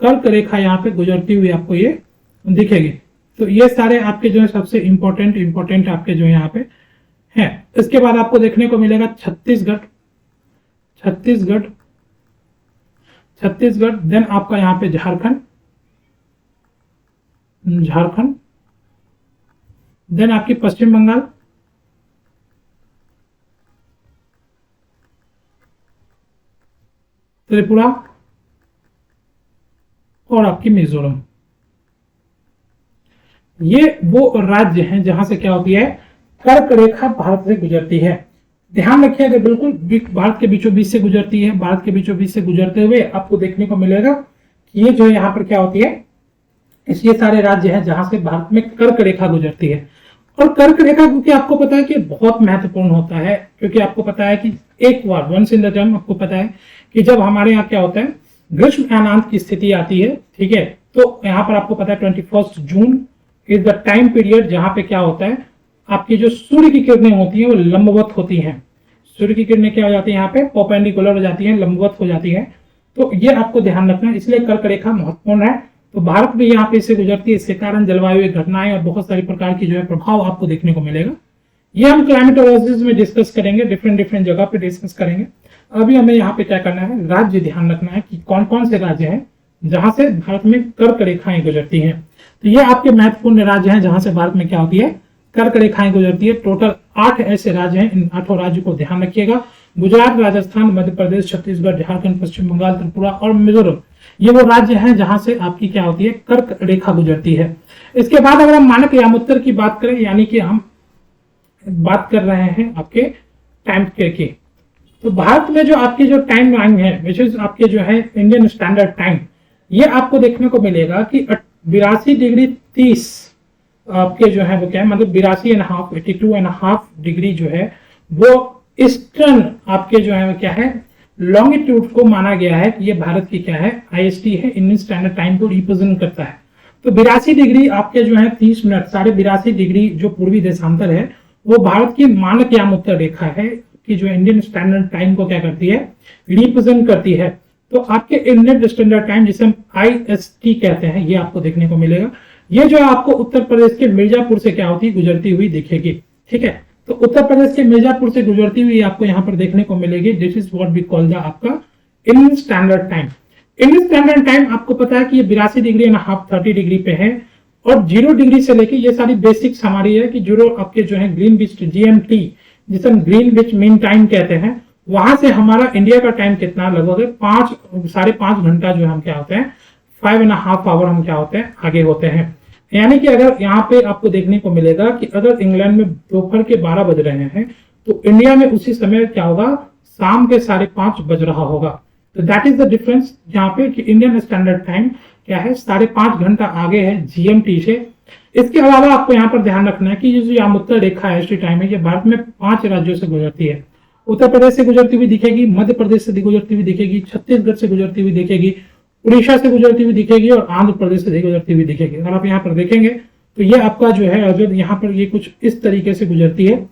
कर्क रेखा यहाँ पे गुजरती हुई आपको ये दिखेगी। तो ये सारे आपके जो है सबसे इंपॉर्टेंट आपके जो यहाँ पे हैं। इसके बाद आपको देखने को मिलेगा छत्तीसगढ़, देन आपका यहाँ पे झारखंड, देन आपकी पश्चिम बंगाल, त्रिपुरा और आपकी मिजोरम। ये वो राज्य हैं जहां से क्या होती है, कर्क रेखा भारत से गुजरती है। ध्यान रखिएगा, बिल्कुल भारत के बीचों बीच से गुजरती है। भारत के बीचों बीच से गुजरते हुए आपको देखने को मिलेगा कि ये जो है यहाँ पर क्या होती है, ये सारे राज्य हैं जहां से भारत में कर्क रेखा गुजरती है। और कर्क रेखा क्योंकि आपको पता है कि बहुत महत्वपूर्ण होता है, क्योंकि आपको पता है कि एक बार वंस इन द टर्म आपको पता है कि जब हमारे यहाँ क्या होता है, ग्रीष्म अयनांत की स्थिति आती है, ठीक है, तो यहाँ पर आपको पता है 21 June is the time period जहां पे क्या होता है, आपकी जो सूर्य की किरणें होती हैं वो लंबवत होती हैं। सूर्य की किरणें क्या हो जाती है, यहाँ पे परपेंडिकुलर हो जाती है, लंबवत हो जाती है। तो ये आपको ध्यान रखना है, इसलिए कर्क रेखा महत्वपूर्ण है। तो भारत भी यहाँ पे इससे गुजरती है, इसके कारण जलवायु घटनाएं और बहुत सारी प्रकार की जो है प्रभाव आपको देखने को मिलेगा। ये हम क्लाइमेटोलॉजिस्ट में डिस्कस करेंगे, डिफरेंट जगह पे डिस्कस करेंगे। अभी हमें यहाँ पे क्या करना है, राज्य ध्यान रखना है कि कौन कौन से राज्य हैं जहां से भारत में कर्क रेखाएं गुजरती हैं। तो ये आपके महत्वपूर्ण राज्य हैं जहां से भारत में क्या होती है, कर्क रेखाएं गुजरती है। टोटल 8 ऐसे राज्य हैं, इन 8 राज्यों को ध्यान रखिएगा। गुजरात, राजस्थान, मध्य प्रदेश, छत्तीसगढ़, झारखंड, पश्चिम बंगाल, त्रिपुरा और मिजोरम, ये वो राज्य हैं जहां से आपकी क्या होती है, कर्क रेखा गुजरती है। इसके बाद अगर हम मानक यामोत्तर की बात करें, यानी कि हम बात कर रहे हैं आपके टाइम की, तो भारत में जो आपकी जो टाइम लाइन है, विच इज आपके जो है इंडियन स्टैंडर्ड टाइम, ये आपको देखने को मिलेगा कि 82°30 आपके जो है वो क्या है, मतलब 82.5 डिग्री जो है वो ईस्टर्न आपके जो है वो क्या है, लॉन्गिट्यूड को माना गया है कि ये भारत की क्या है, आईएसटी है, इंडियन स्टैंडर्ड टाइम को रिप्रेजेंट करता है। तो 82 डिग्री आपके जो है 30 मिनट, 82.5 डिग्री जो पूर्वी देशांतर है वो भारत की मानक यामोत्तर रेखा है कि जो इंडियन स्टैंडर्ड टाइम को क्या करती है, रिप्रेजेंट करती है। तो आपके इंडियन स्टैंडर्ड टाइम जिसे हम आईएसटी कहते हैं, ये आपको देखने को मिलेगा। ये जो है आपको उत्तर प्रदेश के मिर्जापुर से क्या होती है, गुजरती हुई दिखेगी, ठीक है। तो उत्तर प्रदेश के मिर्जापुर से गुजरती हुई आपको यहाँ पर देखने को मिलेगी। This is what we call the आपका Indian standard time. Indian standard time आपको पता है कि ये 82.5 30 डिग्री पे है, और 0 डिग्री से लेके ये सारी बेसिक्स हमारी है कि जो आपके जो है ग्रीनविच जीएमटी, जिसे हम ग्रीनविच मीन टाइम कहते हैं, वहां से हमारा इंडिया का टाइम कितना, लगभग 5.5 घंटा जो हम क्या होते हैं, 5.5 आवर हम क्या होते हैं, आगे होते हैं। यानी कि अगर यहाँ पे आपको देखने को मिलेगा कि अगर इंग्लैंड में दोपहर के 12 बज रहे हैं तो इंडिया में उसी समय क्या होगा, शाम के 5:30 बज रहा होगा। तो दैट इज द डिफरेंस यहाँ पे कि इंडियन स्टैंडर्ड टाइम क्या है, 5.5 घंटा आगे है जीएमटी से। इसके अलावा आपको यहाँ पर ध्यान रखना है कि ये जो यामोत्तर रेखा है, टाइम है, ये भारत में 5 राज्यों से गुजरती है। उत्तर प्रदेश से गुजरती हुई दिखेगी, मध्य प्रदेश से गुजरती हुई दिखेगी, छत्तीसगढ़ से गुजरती हुई दिखेगी, उड़ीसा से गुजरती हुई दिखेगी और आंध्र प्रदेश से गुजरती हुई दिखेगी। अगर आप यहाँ पर देखेंगे तो ये आपका जो है, अगर यहाँ पर ये कुछ इस तरीके से गुजरती है,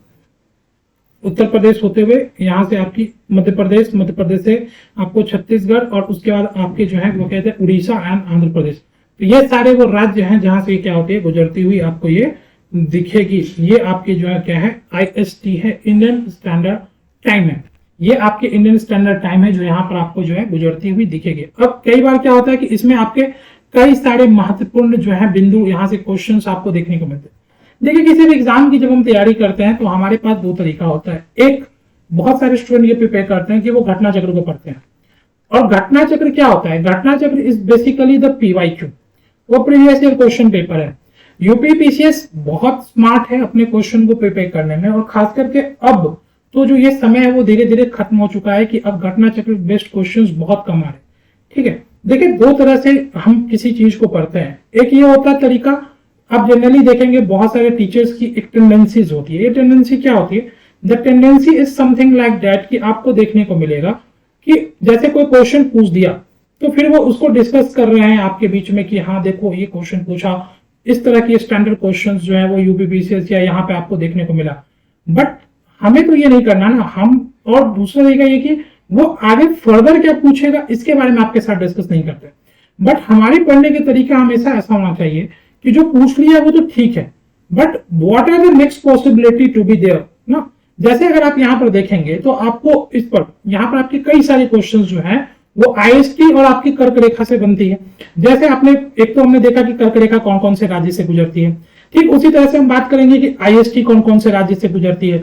उत्तर प्रदेश होते हुए यहाँ से आपकी मध्य प्रदेश से आपको छत्तीसगढ़, और उसके बाद आपके जो है वो कहते हैं उड़ीसा एंड आंध्र प्रदेश। तो ये सारे वो राज्य हैं जहां से क्या होती है, गुजरती हुई आपको ये दिखेगी। ये आपके जो है क्या है, आईएसटी है, इंडियन स्टैंडर्ड टाइम है। ये आपके इंडियन स्टैंडर्ड टाइम है जो यहाँ पर आपको जो है गुजरती हुई दिखेगी। अब कई बार क्या होता है कि इसमें आपके कई सारे महत्वपूर्ण जो है बिंदु, यहाँ से क्वेश्चंस आपको देखने को मिलते हैं। देखिए, किसी भी एग्जाम की जब हम तैयारी करते हैं तो हमारे पास 2 तरीका होता है। एक, बहुत सारे स्टूडेंट ये प्रिपेयर करते हैं कि वो घटना चक्र को पढ़ते हैं, और घटना चक्र क्या होता है, घटना चक्र इज बेसिकली द पीवाईक्यू, वो प्रीवियस ईयर क्वेश्चन पेपर है। यूपीपीसीएस बहुत स्मार्ट है अपने क्वेश्चन को प्रिपेयर करने में, और खास करके अब तो जो ये समय है वो धीरे धीरे खत्म हो चुका है कि अब घटना चक्र बेस्ड क्वेश्चंस बहुत कम आ रहे, ठीक है। देखिए, 2 तरह से हम किसी चीज को पढ़ते हैं। एक ये होता है तरीका, आप जनरली देखेंगे बहुत सारे टीचर्स की एक टेंडेंसीज होती है। ये टेंडेंसी क्या होती है, the tendency is something like that, कि आपको देखने को मिलेगा कि जैसे कोई क्वेश्चन पूछ दिया तो फिर वो उसको डिस्कस कर रहे हैं आपके बीच में कि हाँ देखो ये क्वेश्चन पूछा, इस तरह की स्टैंडर्ड क्वेश्चंस जो है वो यूपीपीसीएस या यहाँ पे आपको देखने को मिला। बट हमें तो ये नहीं करना ना, हम, और दूसरा तरीका ये कि वो आगे फर्दर क्या पूछेगा इसके बारे में आपके साथ डिस्कस नहीं करते। बट हमारी पढ़ने के तरीका हमेशा ऐसा होना चाहिए कि जो पूछ लिया वो तो ठीक है, but what are the next possibility to be there ना। जैसे अगर आप यहाँ पर देखेंगे तो आपको इस पर यहाँ पर आपके कई सारे क्वेश्चन जो है वो आईएसटी और आपकी कर्क रेखा से बनती है। जैसे आपने एक तो हमने देखा कि कर्क रेखा कौन कौन से राज्य से गुजरती है, ठीक उसी तरह से हम बात करेंगे कि आईएसटी कौन कौन से राज्य से गुजरती है,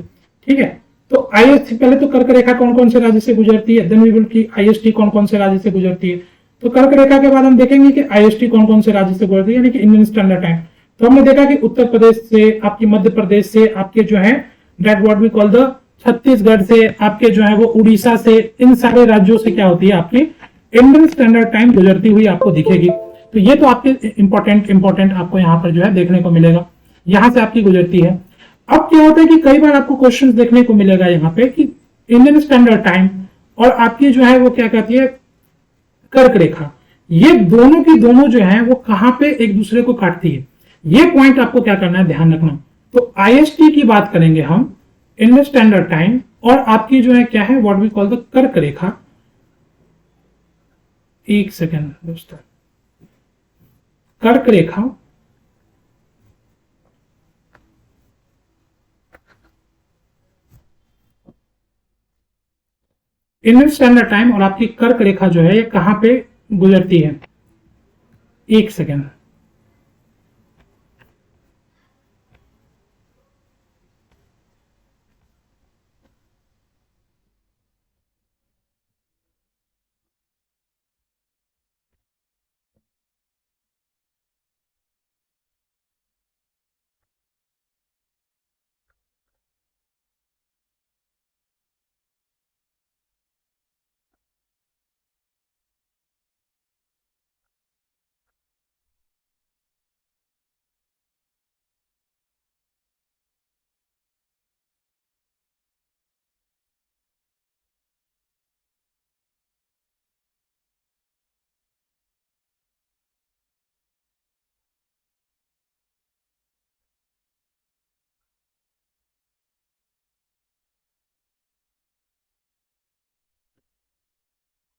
ठीक है। तो आईएसटी पहले तो कर्क रेखा कौन कौन से राज्य से गुजरती है, देन वी विल की आईएसटी कौन कौन से राज्य से गुजरती है। तो कर्क रेखा के बाद हम देखेंगे कि आईएसटी कौन कौन से राज्य से गुजरती है, यानी कि इंडियन स्टैंडर्ड टाइम। तो हमने देखा कि उत्तर प्रदेश से, आपकी मध्य प्रदेश से, आपके जो है that what we call the Chhattisgarh से, आपके जो है वो उड़ीसा से, इन सारे राज्यों से क्या होती है आपकी इंडियन स्टैंडर्ड टाइम गुजरती हुई आपको दिखेगी। तो ये तो आपके इंपॉर्टेंट आपको यहाँ पर जो है देखने को मिलेगा, यहां से आपकी गुजरती है। अब क्या होता है कि कई बार आपको क्वेश्चन देखने को मिलेगा यहाँ पे कि इंडियन स्टैंडर्ड टाइम और आपकी जो है वो क्या कहती है कर्क रेखा, ये दोनों की दोनों जो है वो कहां पे एक दूसरे को काटती है, ये पॉइंट आपको क्या करना है, ध्यान रखना। तो आईएसटी की बात करेंगे हम, इंडियन स्टैंडर्ड टाइम, और आपकी जो है क्या है व्हाट वी कॉल द कर्क रेखा। एक सेकेंड दोस्तों, कर्क रेखा इंडियन स्टैंडर्ड टाइम और आपकी कर्क रेखा जो है ये कहां पे गुजरती है, एक second.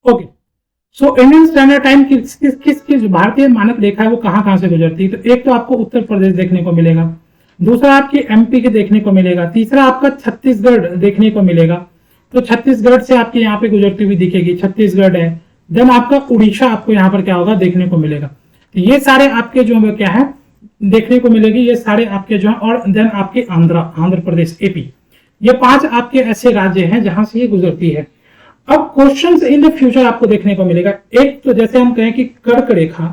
Okay, so Indian standard time किस भारतीय मानक रेखा है वो कहां से गुजरती है। तो एक तो आपको उत्तर प्रदेश देखने को मिलेगा, दूसरा आपकी एमपी के देखने को मिलेगा, तीसरा आपका छत्तीसगढ़ देखने को मिलेगा। तो छत्तीसगढ़ से आपके यहाँ पे गुजरती हुई दिखेगी, छत्तीसगढ़ है। देन आपका उड़ीसा आपको यहाँ पर क्या होगा देखने को मिलेगा। तो ये सारे आपके जो क्या है देखने को मिलेगी, ये सारे आपके जो है, और देन आपके आंध्र प्रदेश एपी, ये 5 आपके ऐसे राज्य हैं जहां से ये गुजरती है। अब क्वेश्चंस इन द फ्यूचर आपको देखने को मिलेगा। एक तो जैसे हम कहें कि कर्क रेखा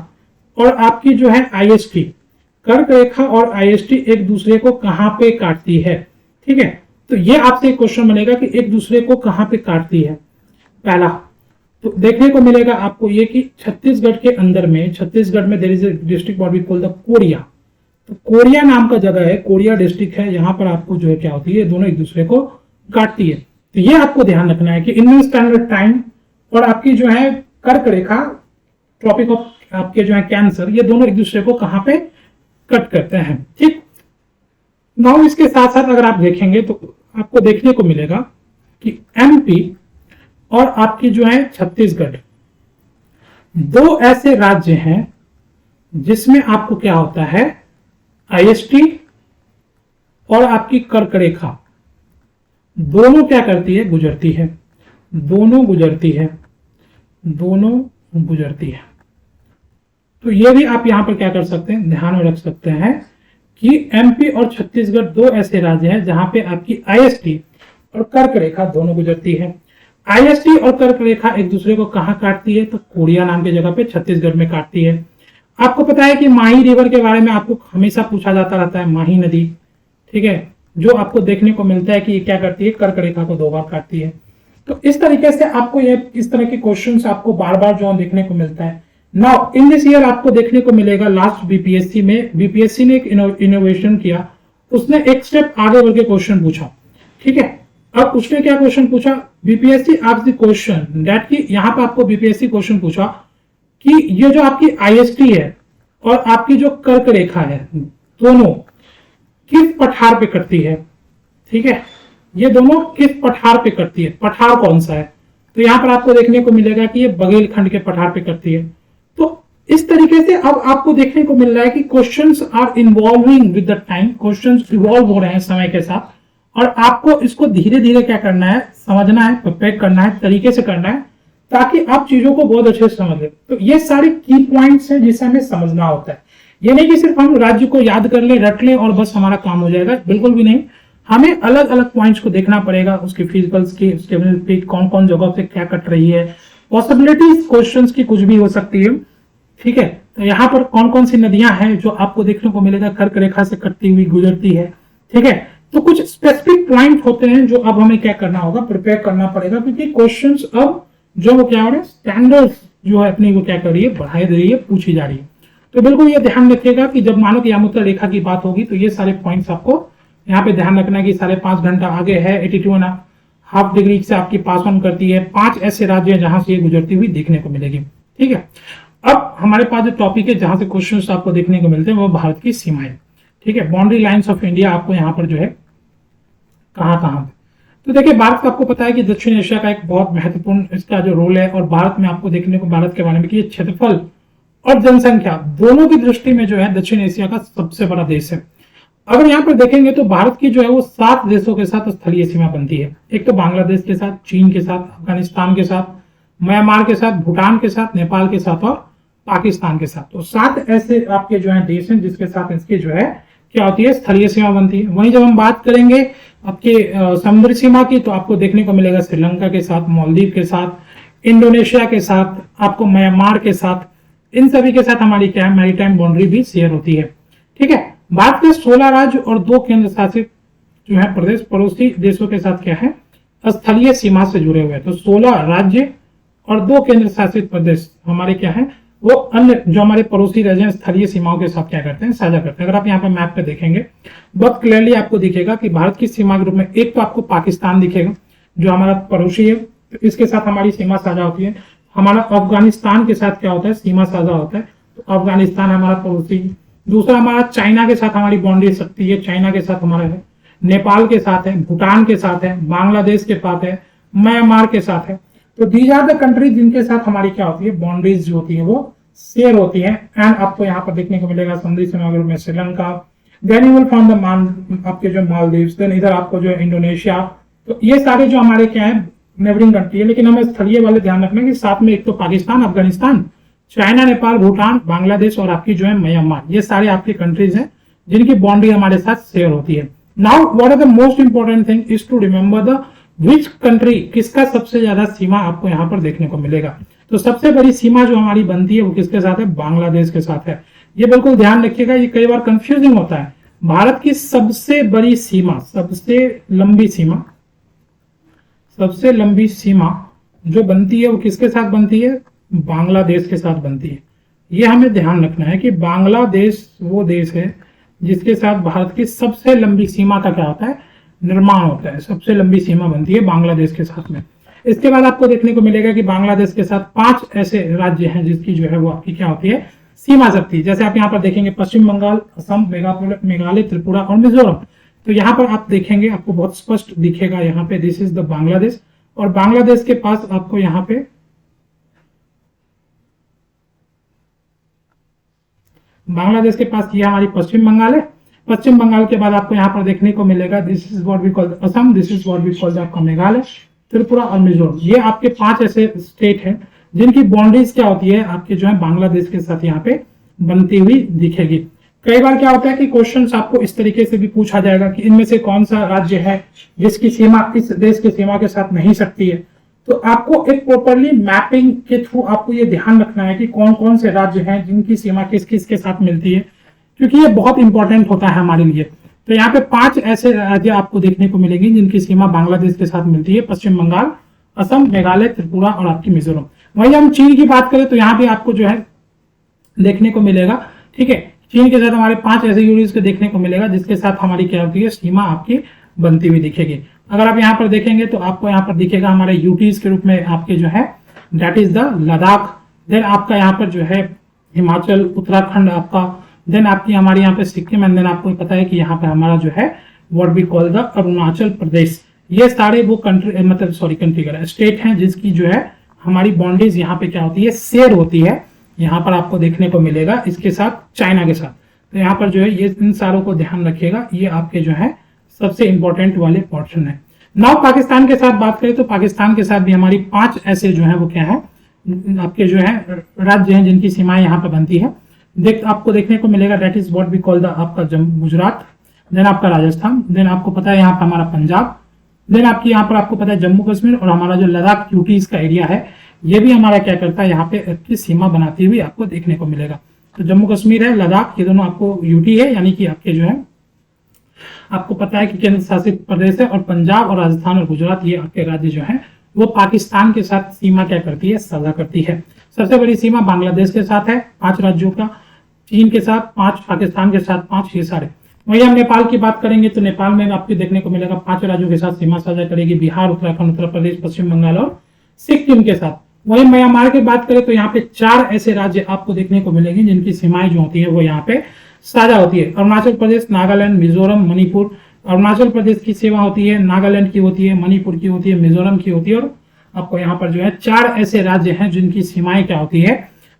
और आपकी जो है आईएसटी, कर्क रेखा और आईएसटी एक दूसरे को कहां पे काटती है, ठीक है। तो ये आपसे क्वेश्चन मिलेगा कि एक दूसरे को कहां पे काटती है। पहला तो देखने को मिलेगा आपको ये कि छत्तीसगढ़ के अंदर में, छत्तीसगढ़ में there is a district what we call the Korea. तो कोरिया नाम का जगह है, कोरिया डिस्ट्रिक्ट है, यहाँ पर आपको जो है क्या होती है, दोनों एक दूसरे को काटती है। तो ये आपको ध्यान रखना है कि इंडियन स्टैंडर्ड टाइम और आपकी जो है कर्क रेखा, ट्रॉपिक ऑफ आपके जो है कैंसर, ये दोनों एक दूसरे को कहां पे कट करते हैं, ठीक। नाउ इसके साथ साथ अगर आप देखेंगे तो आपको देखने को मिलेगा कि एमपी और आपकी जो है छत्तीसगढ़, दो ऐसे राज्य हैं जिसमें आपको क्या होता है आईएसटी और आपकी कर्क रेखा दोनों क्या करती है, गुजरती है, दोनों गुजरती है, दोनों गुजरती है। तो ये भी आप यहां पर क्या कर सकते हैं, ध्यान में रख सकते हैं कि एमपी और छत्तीसगढ़ दो ऐसे राज्य हैं जहां पे आपकी आईएसटी और कर्क रेखा दोनों गुजरती है। आईएसटी और कर्क रेखा एक दूसरे को कहां काटती है, तो कोरिया नाम की जगह पे छत्तीसगढ़ में काटती है। आपको पता है कि माही रिवर के बारे में आपको हमेशा पूछा जाता रहता है, माही नदी, ठीक है, जो आपको देखने को मिलता है कि ये क्या करती है, कर्क रेखा को 2 बार काटती है। तो इस तरीके से आपको ये इस तरह के क्वेश्चंस आपको बार बार जो देखने को मिलता है। नाउ इन दिस ईयर आपको देखने को मिलेगा लास्ट बीपीएससी में, बीपीएससी ने एक इनोवेशन किया, उसने एक स्टेप आगे बढ़ के क्वेश्चन पूछा, ठीक है। अब उसने क्या क्वेश्चन पूछा, BPSC asked the question that कि यहां पर आपको बीपीएससी क्वेश्चन पूछा कि ये जो आपकी आईएसटी है और आपकी जो कर्क रेखा है दोनों किस पठार पे कटती है, ठीक है, ये दोनों किस पठार पे कटती है, पठार कौन सा है। तो यहां पर आपको देखने को मिलेगा कि ये बघेलखंड के पठार पे कटती है। तो इस तरीके से अब आपको देखने को मिल रहा है कि questions are involving with the time, questions evolve हो रहे हैं समय के साथ, और आपको इसको धीरे धीरे क्या करना है, समझना है, प्रिपेयर करना है, तरीके से करना है, ताकि आप चीजों को बहुत अच्छे से समझ लें। तो ये सारे की पॉइंट्स हैं जिसे हमें समझना होता है। ये नहीं कि सिर्फ हम राज्य को याद कर ले, रट लें और बस हमारा काम हो जाएगा, बिल्कुल भी नहीं। हमें अलग अलग पॉइंट्स को देखना पड़ेगा, उसके फिजिकल्स की स्टेबिलिटी, कौन कौन जगह से क्या कट रही है, पॉसिबिलिटीज क्वेश्चंस की कुछ भी हो सकती है, ठीक है। तो यहाँ पर कौन कौन सी नदियां हैं जो आपको देखने को मिलेगा कर्क रेखा से कटती हुई गुजरती है। ठीक है, तो कुछ स्पेसिफिक पॉइंट होते हैं जो अब हमें क्या करना होगा, प्रिपेयर करना पड़ेगा, क्योंकि क्वेश्चंस अब जो वो क्या हो रहे हैं, स्टैंडर्ड्स जो है अपनी वो क्या कर रही है, बढ़ाई दे रही है, पूछी जा रही है। तो बिल्कुल ये ध्यान रखिएगा कि जब मानव यामुत्रा रेखा की बात होगी तो ये सारे पॉइंट्स आपको यहाँ पे ध्यान रखना है कि 5.5 घंटा आगे है, 82.5 डिग्री से आपकी पास ऑन करती है। 5 ऐसे राज्य हैं जहां से ये गुजरती हुई देखने को मिलेगी। ठीक है, अब हमारे पास जो टॉपिक है जहां से क्वेश्चंस आपको देखने को मिलते हैं वो भारत की सीमाएं। ठीक है, बाउंड्री लाइंस ऑफ इंडिया आपको यहाँ पर जो है कहाँ कहाँ। तो देखिए, भारत का आपको पता है कि दक्षिण एशिया का एक बहुत महत्वपूर्ण इसका जो रोल है, और भारत में आपको देखने को भारत के बारे में कि ये क्षेत्रफल और जनसंख्या दोनों की दृष्टि में जो है दक्षिण एशिया का सबसे बड़ा देश है। अगर यहाँ पर देखेंगे तो भारत की जो है वो 7 देशों के साथ स्थलीय सीमा बनती है। एक तो बांग्लादेश के साथ, चीन के साथ, अफगानिस्तान के साथ, म्यांमार के साथ, भूटान के साथ, नेपाल के साथ और पाकिस्तान के साथ। तो 7 ऐसे आपके जो है देश हैं जिसके साथ इसकी जो है क्या होती है, स्थलीय सीमा बनती है। वहीं जब हम बात करेंगे आपके समुद्री सीमा की, तो आपको देखने को मिलेगा श्रीलंका के साथ, मालदीव के साथ, इंडोनेशिया के साथ, आपको म्यांमार के साथ, इन सभी के साथ हमारी क्या है, मैरीटाइम बाउंड्री भी शेयर होती है। ठीक है, भारत के 16 राज्य और 2 केंद्र शासित जो है प्रदेश पड़ोसी देशों के साथ क्या है, स्थलीय सीमा से जुड़े हुए हैं। तो 16 राज्य और 2 केंद्र शासित प्रदेश हमारे क्या है, वो अन्य जो हमारे पड़ोसी राज्य स्थलीय सीमाओं के साथ क्या करते हैं, साझा करते हैं। अगर आप यहाँ पे मैप पे देखेंगे बहुत क्लियरली आपको दिखेगा कि भारत की सीमा के रूप में एक तो आपको पाकिस्तान दिखेगा जो हमारा पड़ोसी है, तो इसके साथ हमारी सीमा साझा होती है। हमारा अफगानिस्तान के साथ क्या होता है, सीमा साझा होता है, तो अफगानिस्तान हमारा पड़ोसी। दूसरा हमारा चाइना के साथ हमारी बाउंड्री सकती है, चाइना के साथ हमारा है, नेपाल के साथ है, भूटान के साथ है, बांग्लादेश के साथ है, म्यांमार के साथ है। तो दीज आर द कंट्रीज जिनके साथ हमारी क्या होती है, बाउंड्रीज जो होती है वो शेयर होती है। एंड आपको यहाँ पर देखने को मिलेगा समुद्री सीमा के रूप में Sri Lanka, then you will found the आपके जो मालदीव्स, देन इधर आपको जो इंडोनेशिया। तो ये सारे जो हमारे क्या है नेबरिंग कंट्री है, लेकिन हमें स्थलीय वाले ध्यान रखना है कि साथ में एक तो पाकिस्तान, अफगानिस्तान, चाइना, नेपाल, भूटान, बांग्लादेश और आपकी जो है म्यांमार, ये सारे आपकी कंट्रीज हैं जिनकी बाउंड्री हमारे साथ शेयर होती है। Now what are the most important thing is to remember the which country, किसका सबसे ज्यादा सीमा आपको यहाँ पर देखने को मिलेगा। तो सबसे बड़ी सीमा जो हमारी बनती है वो किसके साथ है, बांग्लादेश के साथ है। ये बिल्कुल ध्यान रखिएगा, ये कई बार कंफ्यूजिंग होता है। भारत की सबसे बड़ी सीमा, सबसे लंबी सीमा जो बनती है वो किसके साथ बनती है, बांग्लादेश के साथ बनती है। ये हमें ध्यान रखना है कि बांग्लादेश वो देश है जिसके साथ भारत की सबसे लंबी सीमा का क्या होता है, निर्माण होता है। सबसे लंबी सीमा बनती है बांग्लादेश के साथ में। इसके बाद आपको देखने को मिलेगा कि बांग्लादेश के साथ 5 ऐसे राज्य हैं जिसकी जो है वो आपकी क्या होती है, सीमा सकती है। जैसे आप यहाँ पर देखेंगे पश्चिम बंगाल, असम, मेघालय, त्रिपुरा और मिजोरम। तो यहाँ पर आप देखेंगे आपको बहुत स्पष्ट दिखेगा यहाँ पे दिस इज द बांग्लादेश, और बांग्लादेश के पास आपको यहाँ पे बांग्लादेश के पास ये हमारी पश्चिम बंगाल है। पश्चिम बंगाल के बाद आपको यहाँ पर देखने को मिलेगा this is what we call Assam, this is what we call आपका मेघालय, त्रिपुरा और मिजोरम। ये आपके 5 ऐसे स्टेट हैं जिनकी बाउंड्रीज क्या होती है आपके जो है बांग्लादेश के साथ यहाँ पे बनती हुई दिखेगी। कई बार क्या होता है कि क्वेश्चंस आपको इस तरीके से भी पूछा जाएगा कि इनमें से कौन सा राज्य है जिसकी सीमा इस देश की सीमा के साथ नहीं सकती है। तो आपको एक प्रॉपरली मैपिंग के थ्रू आपको ये ध्यान रखना है कि कौन कौन से राज्य हैं जिनकी सीमा किस किस के साथ मिलती है, क्योंकि ये बहुत इंपॉर्टेंट होता है हमारे लिए। तो यहाँ पे 5 ऐसे राज्य आपको देखने को मिलेंगे जिनकी सीमा बांग्लादेश के साथ मिलती है, पश्चिम बंगाल, असम, मेघालय, त्रिपुरा और आपकी मिजोरम। वहीं हम चीन की बात करें तो यहाँ पे आपको जो है देखने को मिलेगा, ठीक है, चीन के साथ हमारे 5 ऐसे यूनिट्स को देखने को मिलेगा जिसके साथ हमारी क्या होती है, सीमा आपकी बनती हुई दिखेगी। अगर आप यहाँ पर देखेंगे तो आपको यहाँ पर दिखेगा हमारे यूटीज के रूप में आपके जो है that is the Ladakh, then आपका यहाँ पर जो है हिमाचल, उत्तराखंड आपका, देन आपकी हमारे यहाँ पे सिक्किम, एंड देन आपको पता है कि यहाँ पे हमारा जो है what we call the Arunachal Pradesh. ये सारे वो कंट्री मतलब सॉरी कंट्री का स्टेट हैं जिसकी जो है हमारी बाउंड्रीज यहाँ पे क्या होती है, शेयर होती है। यहाँ पर आपको देखने को मिलेगा इसके साथ चाइना के साथ। तो यहाँ पर जो है ये इन सारों को ध्यान रखिएगा, ये आपके जो है सबसे इंपॉर्टेंट वाले पोर्शन है। नाउ पाकिस्तान के साथ बात करें तो पाकिस्तान के साथ भी हमारी 5 ऐसे जो है वो क्या है आपके जो है राज्य हैं जिनकी सीमाएं यहाँ पर बनती है। आपको देखने को मिलेगा that is what we call the आपका गुजरात, देन आपका राजस्थान, देन आपको पता है यहाँ पर हमारा पंजाब, देन आपकी यहाँ पर आपको पता है जम्मू कश्मीर, और हमारा जो लद्दाख यूटीज का एरिया है ये भी हमारा क्या करता है यहाँ पे की सीमा बनाती हुई आपको देखने को मिलेगा। तो जम्मू कश्मीर है, लद्दाख, ये दोनों आपको यूटी है, यानी कि आपके जो है आपको पता है कि केंद्र शासित प्रदेश है, और पंजाब और राजस्थान और गुजरात ये आपके राज्य जो है वो पाकिस्तान के साथ सीमा क्या करती है, साझा करती है। सबसे बड़ी सीमा बांग्लादेश के साथ है 5 राज्यों का, चीन के साथ 5, पाकिस्तान के साथ 5, ये सारे। वही हम नेपाल की बात करेंगे तो नेपाल में आपको देखने को मिलेगा 5 राज्यों के साथ सीमा साझा करेगी, बिहार, उत्तराखंड, उत्तर प्रदेश, पश्चिम बंगाल और सिक्किम के साथ। वही म्यांमार की बात करें तो यहाँ पे 4 ऐसे राज्य आपको देखने को मिलेंगे जिनकी सीमाएं जो होती है वो यहाँ पे साझा होती है। अरुणाचल प्रदेश, नागालैंड, मिजोरम, मणिपुर। अरुणाचल प्रदेश की सीमा होती है, नागालैंड की होती है, मणिपुर की होती है, मिजोरम की होती है, और आपको यहाँ पर जो है 4 ऐसे राज्य हैं जिनकी सीमाएं क्या होती है,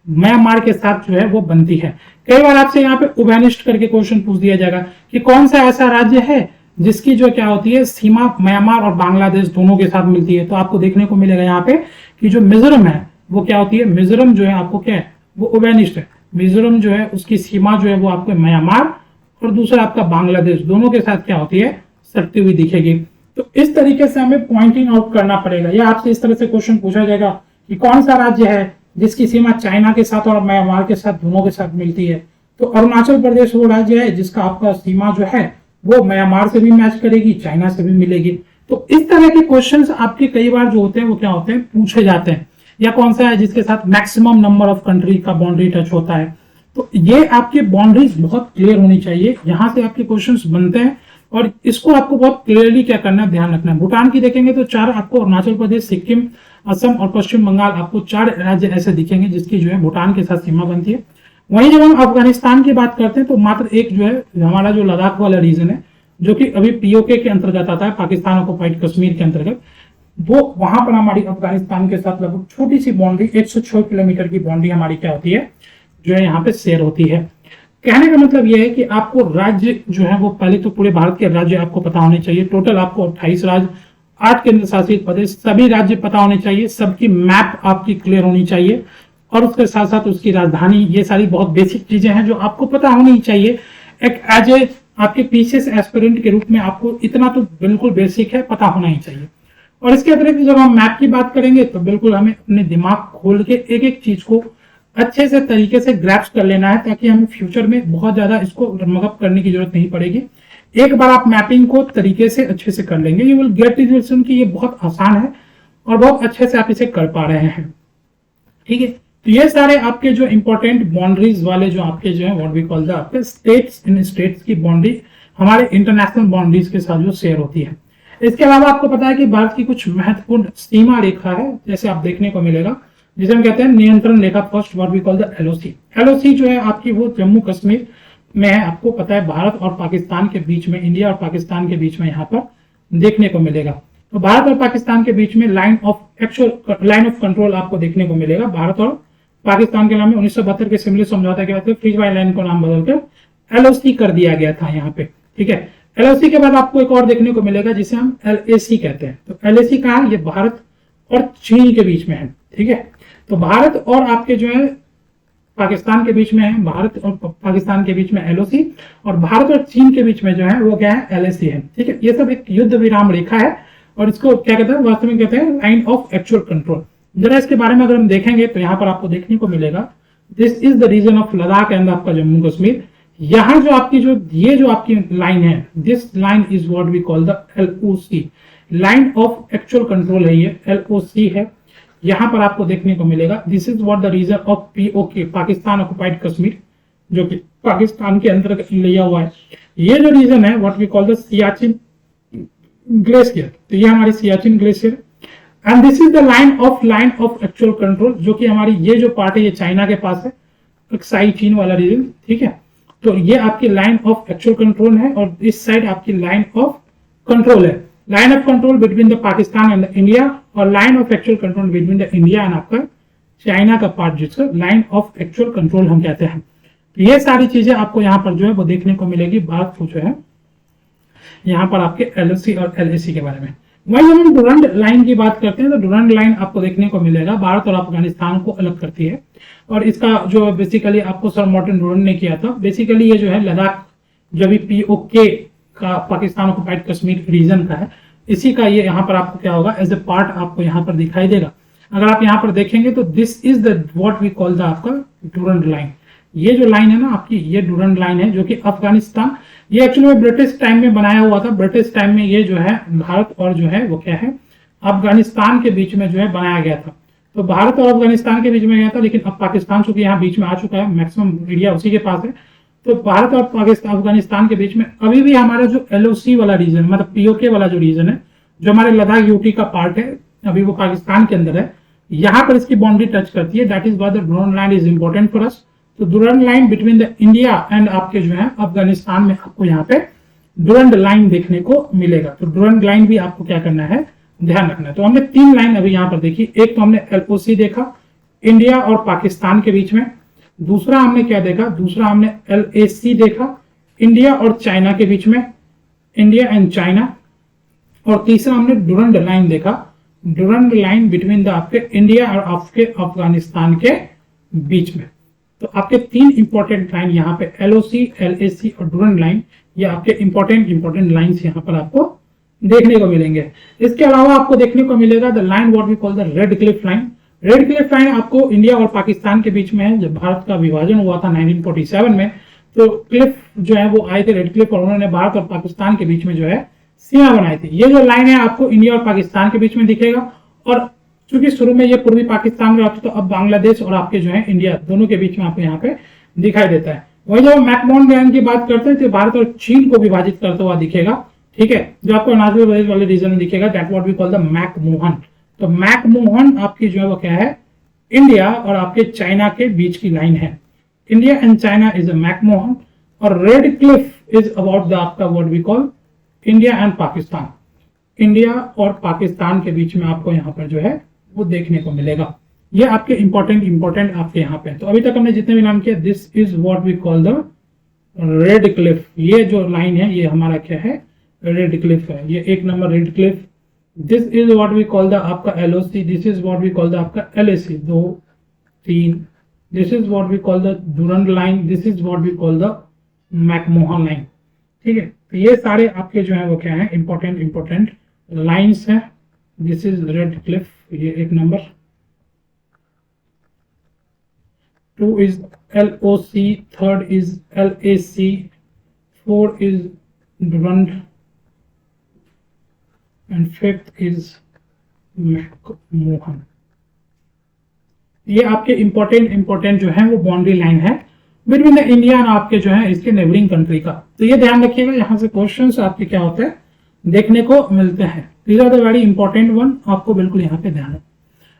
म्यांमार के साथ जो है वो बनती है। कई बार आपसे यहाँ पे उभयनिष्ठ करके क्वेश्चन पूछ दिया जाएगा कि कौन सा ऐसा राज्य है जिसकी जो क्या होती है सीमा म्यांमार और बांग्लादेश दोनों के साथ मिलती है। तो आपको देखने को मिलेगा यहाँ पे कि जो मिजोरम है वो क्या होती है, मिजोरम जो है आपको क्या है वो उभयनिष्ठ है। मिजोरम जो है उसकी सीमा जो है वो आपको म्यांमार और दूसरा आपका बांग्लादेश दोनों के साथ क्या होती है, सटती हुई दिखेगी। तो इस तरीके से हमें पॉइंटिंग आउट करना पड़ेगा, या आपसे इस तरह से क्वेश्चन पूछा जाएगा कि कौन सा राज्य है जिसकी सीमा चाइना के साथ और म्यांमार के साथ दोनों के साथ मिलती है। तो अरुणाचल प्रदेश वो राज्य है जिसका आपका सीमा जो है वो म्यांमार से भी मैच करेगी, चाइना से भी मिलेगी। तो इस तरह के क्वेश्चंस आपके कई बार जो होते हैं वो क्या होते हैं, पूछे जाते हैं। या कौन सा है जिसके साथ मैक्सिमम नंबर ऑफ कंट्री का बाउंड्री टच होता है। तो ये आपके बाउंड्रीज बहुत क्लियर होनी चाहिए, यहां से आपके क्वेश्चंस बनते हैं और इसको आपको बहुत क्लियरली क्या करना है, ध्यान रखना है। भूटान की देखेंगे तो 4 आपको, अरुणाचल प्रदेश, सिक्किम, असम और पश्चिम बंगाल, आपको 4 राज्य ऐसे दिखेंगे जिसकी जो है भूटान के साथ सीमा बनती है। वहीं जब हम अफगानिस्तान की बात करते हैं तो मात्र एक जो है हमारा जो लद्दाख वाला रीजन है जो कि अभी पीओके के अंतर्गत आता है, पाकिस्तान ऑक्युपाइड कश्मीर के अंतर्गत, वो वहां पर हमारी अफगानिस्तान के साथ लगभग छोटी सी बाउंड्री 106 किलोमीटर की बाउंड्री हमारी क्या होती है, जो है यहाँ पे शेयर होती है। कहने का मतलब यह है कि आपको राज्य जो है वो पहले तो पूरे भारत के राज्य आपको पता होने चाहिए। टोटल आपको 28 राज्य, 8 केंद्र शासित प्रदेश, सभी राज्य पता होने चाहिए, सबकी मैप आपकी क्लियर होनी चाहिए, और उसके साथ साथ उसकी राजधानी, ये सारी बहुत बेसिक चीजें हैं जो आपको पता होनी चाहिए। एक एज ए आपके पीसीएस एस्पिरेंट के रूप में आपको इतना तो बिल्कुल बेसिक है, पता होना ही चाहिए। और इसके अतिरिक्त जब हम मैप की बात करेंगे तो बिल्कुल हमें अपने दिमाग खोल के एक एक चीज को अच्छे से तरीके से ग्रैस्प कर लेना है, ताकि हमें फ्यूचर में बहुत ज्यादा इसको मगअप करने की जरूरत नहीं पड़ेगी। एक बार आप मैपिंग को तरीके से अच्छे से कर लेंगे, यू विल गेट इट कि ये बहुत आसान है और बहुत अच्छे से आप इसे कर पा रहे हैं। ठीक है, तो ये सारे आपके जो इंपॉर्टेंट बाउंड्रीज वाले जो आपके जो है व्हाट वी कॉल द आपके स्टेट्स, इन स्टेट्स की बाउंड्री हमारे इंटरनेशनल बाउंड्रीज के साथ जो शेयर होती है। इसके अलावा आपको पता है कि भारत की कुछ महत्वपूर्ण सीमा रेखा है, जैसे आप देखने को मिलेगा, जिसे हम कहते हैं नियंत्रण रेखा, first what we call the LOC. LOC जो है आपकी वो जम्मू कश्मीर में है, आपको पता है भारत और पाकिस्तान के बीच में, इंडिया और पाकिस्तान के बीच में यहाँ पर देखने को मिलेगा। तो भारत और पाकिस्तान के बीच में लाइन ऑफ कंट्रोल आपको देखने को मिलेगा। भारत और पाकिस्तान के नाम में 1972 के सिमली समझौते के बाद फ्रीज-बाय लाइन को नाम बदलकर एलओसी कर दिया गया था यहाँ पे। ठीक है, एलओसी के बाद आपको एक और देखने को मिलेगा जिसे हम एलएसी कहते हैं। तो एलएसी कहाँ है, ये भारत और चीन के बीच में है। ठीक है, तो भारत और आपके जो है पाकिस्तान के बीच में है, भारत और पाकिस्तान के बीच में एलओसी, और भारत और चीन के बीच में जो है वो क्या है, एलएसी है। ठीक है, ये सब एक युद्ध विराम रेखा है और इसको क्या कहते हैं, वास्तव में कहते हैं लाइन ऑफ एक्चुअल कंट्रोल। जरा इसके बारे में अगर हम देखेंगे तो यहाँ पर आपको देखने को मिलेगा this is the region of Ladakh and आपका जम्मू कश्मीर। यहाँ जो आपकी जो ये जो आपकी लाइन है, this line is what we call the LOC, line of actual control है, ये एलओसी है। यहाँ पर आपको देखने को मिलेगा this is what the region of POK, Pakistan occupied Kashmir, जो कि पाकिस्तान के अंतर्गत लिया हुआ है। ये जो रीजन है what we call the Siachen glacier, तो ये हमारी Siachen glacier, and this is the line of actual control, जो कि हमारी ये जो पार्ट है ये चाइना के पास है, एक्साई चीन वाला रीजन। ठीक है, तो ये आपकी लाइन ऑफ एक्चुअल कंट्रोल है और इस साइड आपकी लाइन ऑफ कंट्रोल है, line of control between the Pakistan and India, और line of actual control between the India and आपका चाइना का पार्ट, जिसका लाइन ऑफ एक्चुअल कंट्रोल हम कहते हैं। तो ये सारी चीजें आपको यहाँ पर जो है वो देखने को मिलेगी। बात जो है यहाँ पर आपके एलओसी और एलएसी के बारे में। वही हम डुरंड लाइन की बात करते हैं तो डुरंड लाइन आपको देखने को मिलेगा, भारत और अफगानिस्तान को अलग करती है, और इसका जो बेसिकली आपको सर मार्टिन डुरंड ने किया था। बेसिकली ये जो है लद्दाख जो भी पीओके का पाकिस्तान ऑक्युपाइड कश्मीर रीजन का है, इसी का ये यहाँ पर आपको क्या होगा एज ए पार्ट आपको यहाँ पर दिखाई देगा। अगर आप यहाँ पर देखेंगे तो this is the what we call the आपका डुरंड लाइन। ये जो लाइन है ना आपकी, ये डूरंड लाइन है जो कि अफगानिस्तान, ये एक्चुअली में ब्रिटिश टाइम में बनाया हुआ था। ब्रिटिश टाइम में ये जो है भारत और जो है वो क्या है अफगानिस्तान के बीच में जो है बनाया गया था। तो भारत और अफगानिस्तान के बीच में गया था, लेकिन अब पाकिस्तान चूंकि यहाँ बीच में आ चुका है, मैक्सिमम एरिया उसी के पास है, तो भारत और पाकिस्तान अफगानिस्तान के बीच में अभी भी हमारा जो एलओसी वाला रीजन, मतलब पीओके वाला जो रीजन है, जो हमारे लद्दाख यूटी का पार्ट है, अभी वो पाकिस्तान के अंदर है, यहाँ पर इसकी बाउंड्री टच करती है। That is why the Durand line is important for us. तो Durand line between the India and आपके जो है अफगानिस्तान में आपको यहाँ पे डूरंड लाइन देखने को मिलेगा। तो डूरंड लाइन भी आपको क्या करना है, ध्यान रखना है। तो हमने 3 लाइन अभी यहाँ पर देखी। एक तो हमने एलओसी देखा इंडिया और पाकिस्तान के बीच में, दूसरा हमने क्या देखा, दूसरा हमने एलएसी देखा इंडिया और चाइना के बीच में, इंडिया एंड चाइना, और तीसरा हमने डूरंड लाइन देखा, डूरंड लाइन बिटवीन द आपके इंडिया और आपके अफगानिस्तान के बीच में। तो आपके 3 इंपॉर्टेंट लाइन यहाँ पे एलओसी, एलएसी और डूरंड लाइन, ये आपके इंपॉर्टेंट लाइंस यहाँ पर आपको देखने को मिलेंगे। इसके अलावा आपको देखने को मिलेगा the line what we call the Radcliffe line. Radcliffe line आपको इंडिया और पाकिस्तान के बीच में है। जब भारत का विभाजन हुआ था 1947 में, तो क्लिफ जो है वो आए थे रेड क्लिफ, और उन्होंने भारत और पाकिस्तान के बीच में जो है सीमा बनाई थी। ये जो लाइन है आपको इंडिया और पाकिस्तान के बीच में दिखेगा, और चूंकि शुरू में ये पूर्वी पाकिस्तान में तो अब बांग्लादेश और आपके जो है इंडिया दोनों के बीच में आपको यहाँ पे दिखाई देता है। वही जब मैकमोहन लाइन की बात करते हैं तो भारत और चीन को विभाजित करता हुआ दिखेगा, ठीक है, जो आपको अरुणाचल प्रदेश वाले रीजन में दिखेगा। That what we call the McMahon. तो मैकमोहन आपकी जो है वो क्या है, इंडिया और आपके चाइना के बीच की लाइन है। India and China is a McMahon, और Radcliffe is about the आपका what we call India and Pakistan. India और पाकिस्तान के बीच में आपको यहाँ पर जो है वो देखने को मिलेगा। ये आपके इंपॉर्टेंट आपके यहाँ पे। तो अभी तक हमने जितने भी नाम किया, this is what we call the Radcliffe. ये जो लाइन है ये हमारा क्या है, रेड क्लिफ है। ये 1 number Radcliffe. This is what we call the आपका LOC, this is what we call the आपका LAC, 2 3। This is what we call the Durand line, this is what we call the McMahon line, ठीक है। तो ये सारे आपके जो है वो क्या है, इंपॉर्टेंट लाइंस हैं। दिस इज रेड क्लिफ, ये 1 number. 2 is LOC, 3rd is LAC, 4 is Durand, and 5th is McMahon। ये आपके इंपॉर्टेंट जो है वो बाउंड्री लाइन है बिटवीन द इंडिया और आपके जो है इसके नेबरिंग कंट्री का। तो ये ध्यान रखिएगा, यहाँ से क्वेश्चंस आपके क्या होते हैं देखने को मिलते हैं। These are the very important one, आपको बिल्कुल यहाँ पे ध्यान है।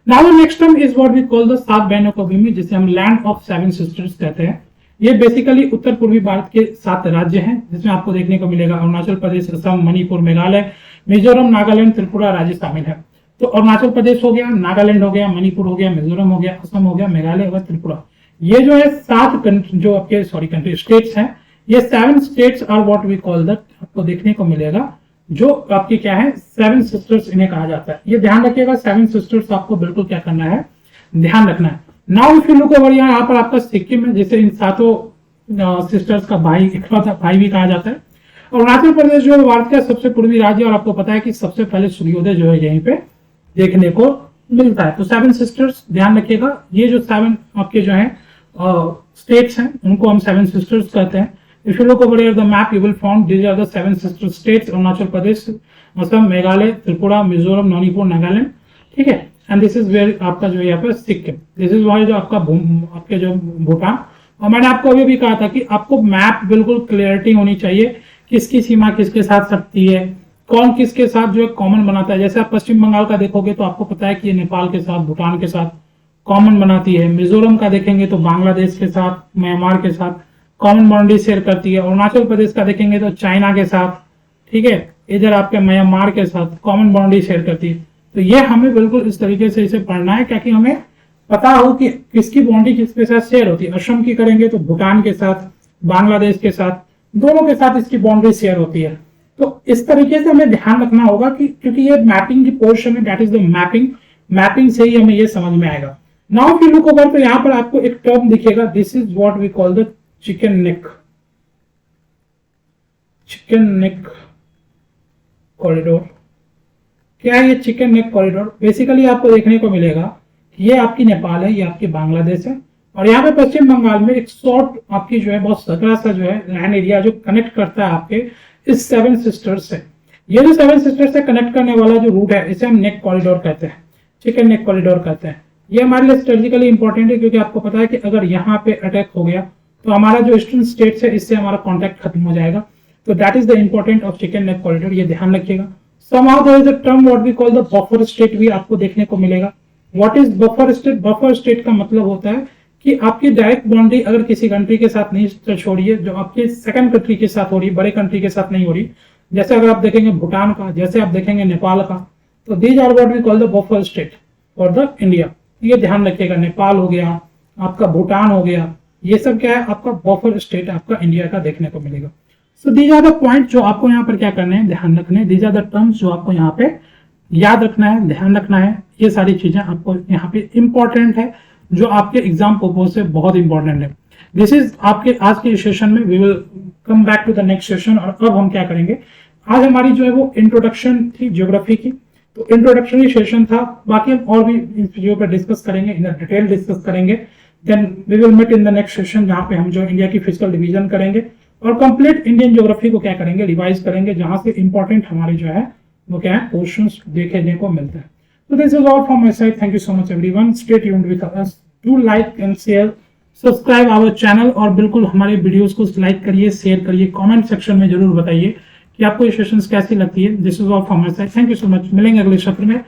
Now the next term is what we call the सात बहनों की भूमि, जिसे हम लैंड ऑफ 7 सिस्टर्स कहते हैं। ये बेसिकली उत्तर पूर्वी भारत के 7 राज्य हैं, जिसमें आपको देखने को मिलेगा अरुणाचल प्रदेश, असम, मणिपुर, मेघालय, मिजोरम, नागालैंड, त्रिपुरा राज्य शामिल है। तो अरुणाचल प्रदेश हो गया, नागालैंड हो गया, मणिपुर हो गया, मिजोरम हो गया, असम हो गया, मेघालय और त्रिपुरा। ये जो है 7 जो आपके कंट्री स्टेट्स हैं, ये 7 states are what we call the, आपको देखने को मिलेगा जो आपकी क्या है 7 सिस्टर्स इन्हें कहा जाता है। ये ध्यान रखिएगा, 7 सिस्टर्स आपको बिल्कुल क्या करना है, ध्यान रखना है। Now if you look over, यहाँ पर आपका सिक्किम है, जिसे इन 7 सिस्टर्स का भाई इकलौता भाई भी कहा जाता है। अरुणाचल प्रदेश जो है भारत का सबसे पूर्वी राज्य, और आपको पता है कि सबसे पहले सूर्योदय जो है यहीं पे देखने को मिलता है। तो 7 सिस्टर्स ध्यान रखिएगा, ये जो 7 आपके जो है स्टेट्स हैं उनको हम 7 सिस्टर्स कहते हैं। If you look over here the map, you will find these are the 7 sister states: Arunachal Pradesh, Assam, Meghalaya, Tripura, Mizoram, Manipur, Nagaland, ठीक है। एंड दिस इज वेयर आपका जो यहाँ पे सिक्किम, दिस इज वाई जो आपका आपके जो भूटान। और मैंने आपको अभी भी कहा था कि आपको मैप बिल्कुल क्लियरिटी होनी चाहिए, किसकी सीमा किसके साथ सटती है, कौन किसके साथ जो है कॉमन बनाता है। जैसे आप पश्चिम बंगाल का देखोगे तो आपको पता है कि ये नेपाल के साथ, भूटान के साथ कॉमन बनाती है। मिजोरम का देखेंगे तो बांग्लादेश के साथ, म्यांमार के साथ कॉमन बाउंड्री शेयर करती है। अरुणाचल प्रदेश का देखेंगे तो चाइना के साथ, ठीक है, इधर आपके म्यांमार के साथ कॉमन बाउंड्री शेयर करती है। तो ये हमें बिल्कुल इस तरीके से इसे पढ़ना है, ताकि हमें पता हो कि किसकी बाउंड्री किसके साथ शेयर होती है। असम की करेंगे तो भूटान के साथ, बांग्लादेश के साथ, दोनों के साथ इसकी बाउंड्री शेयर होती है। तो इस तरीके से हमें ध्यान रखना होगा कि क्योंकि ये मैपिंग की पोर्शन है, दैट इज द मैपिंग से ही हमें ये समझ में आएगा। Now if you look over, तो यहाँ पर आपको एक टर्म दिखेगा, this is what we call the chicken neck corridor. क्या है ये चिकन नेक कॉरिडोर? बेसिकली आपको देखने को मिलेगा कि ये आपकी नेपाल है, ये आपकी बांग्लादेश है, और यहाँ पे पश्चिम बंगाल में एक शॉर्ट आपकी जो है बहुत सकरा सा जो है लैंड एरिया जो कनेक्ट करता है आपके इस 7 सिस्टर्स से। ये जो 7 सिस्टर्स से कनेक्ट करने वाला जो रूट है इसे हम नेक कॉरिडोर कहते हैं, ठीक है, नेक कॉरिडोर कहते हैं। ये हमारे लिए स्ट्रेटेजिकली इंपॉर्टेंट है क्योंकि आपको पता है कि अगर यहाँ पे अटैक हो गया तो हमारा जो ईस्टर्न स्टेट्स है इससे हमारा कॉन्टैक्ट खत्म हो जाएगा। तो that is the important of chicken neck corridor, ये ध्यान रखिएगा। somehow there is a term what we call the buffer state भी आपको देखने को मिलेगा। What is buffer state? Buffer state का मतलब होता है कि आपकी डायरेक्ट बाउंड्री अगर किसी कंट्री के साथ नहीं टच हो रही है, जो आपके सेकंड कंट्री के साथ हो रही है, बड़े कंट्री के साथ नहीं हो रही, जैसे अगर आप देखेंगे भूटान का, जैसे आप देखेंगे नेपाल का, तो these are what we call the buffer state for the India. ये ध्यान रखिएगा, नेपाल हो गया, आपका भूटान हो गया, ये सब क्या है आपका बफर स्टेट आपका इंडिया का देखने को मिलेगा। So these are the point जो आपको यहाँ पर क्या करने हैं, ध्यान रखने हैं। दीज आर द टर्म्स जो आपको यहाँ पे याद रखना है, ध्यान रखना है। ये सारी चीजें आपको यहाँ पे इंपॉर्टेंट है, जो आपके एग्जाम पर्पज से बहुत इंपॉर्टेंट है। दिस इज आपके आज के सेशन में, we will come back to the next session. और अब हम क्या करेंगे, आज हमारी जो है वो इंट्रोडक्शन थी ज्योग्राफी की, तो इंट्रोडक्शनरी सेशन था। बाकी हम और भी इन चीजों पर डिस्कस करेंगे, इन डिटेल डिस्कस करेंगे। Then we will meet in the next session, जहां पे हम जो इंडिया की फिजिकल डिवीजन करेंगे और कंप्लीट इंडियन ज्योग्राफी को क्या करेंगे, रिवाइज करेंगे, जहां से इंपॉर्टेंट हमारे जो है वो क्या है क्वेश्चंस देखने को मिलते हैं। So this is all from my side. Thank you so much everyone. Stay tuned with us. Do like and share. Subscribe our channel और बिल्कुल हमारे वीडियोस को लाइक करिए, शेयर करिए, कमेंट सेक्शन में जरूर बताइए कि आपको ये सेशंस कैसी लगती है। This is all from my side. Thank you so much. मिलेंगे अगले सत्र में।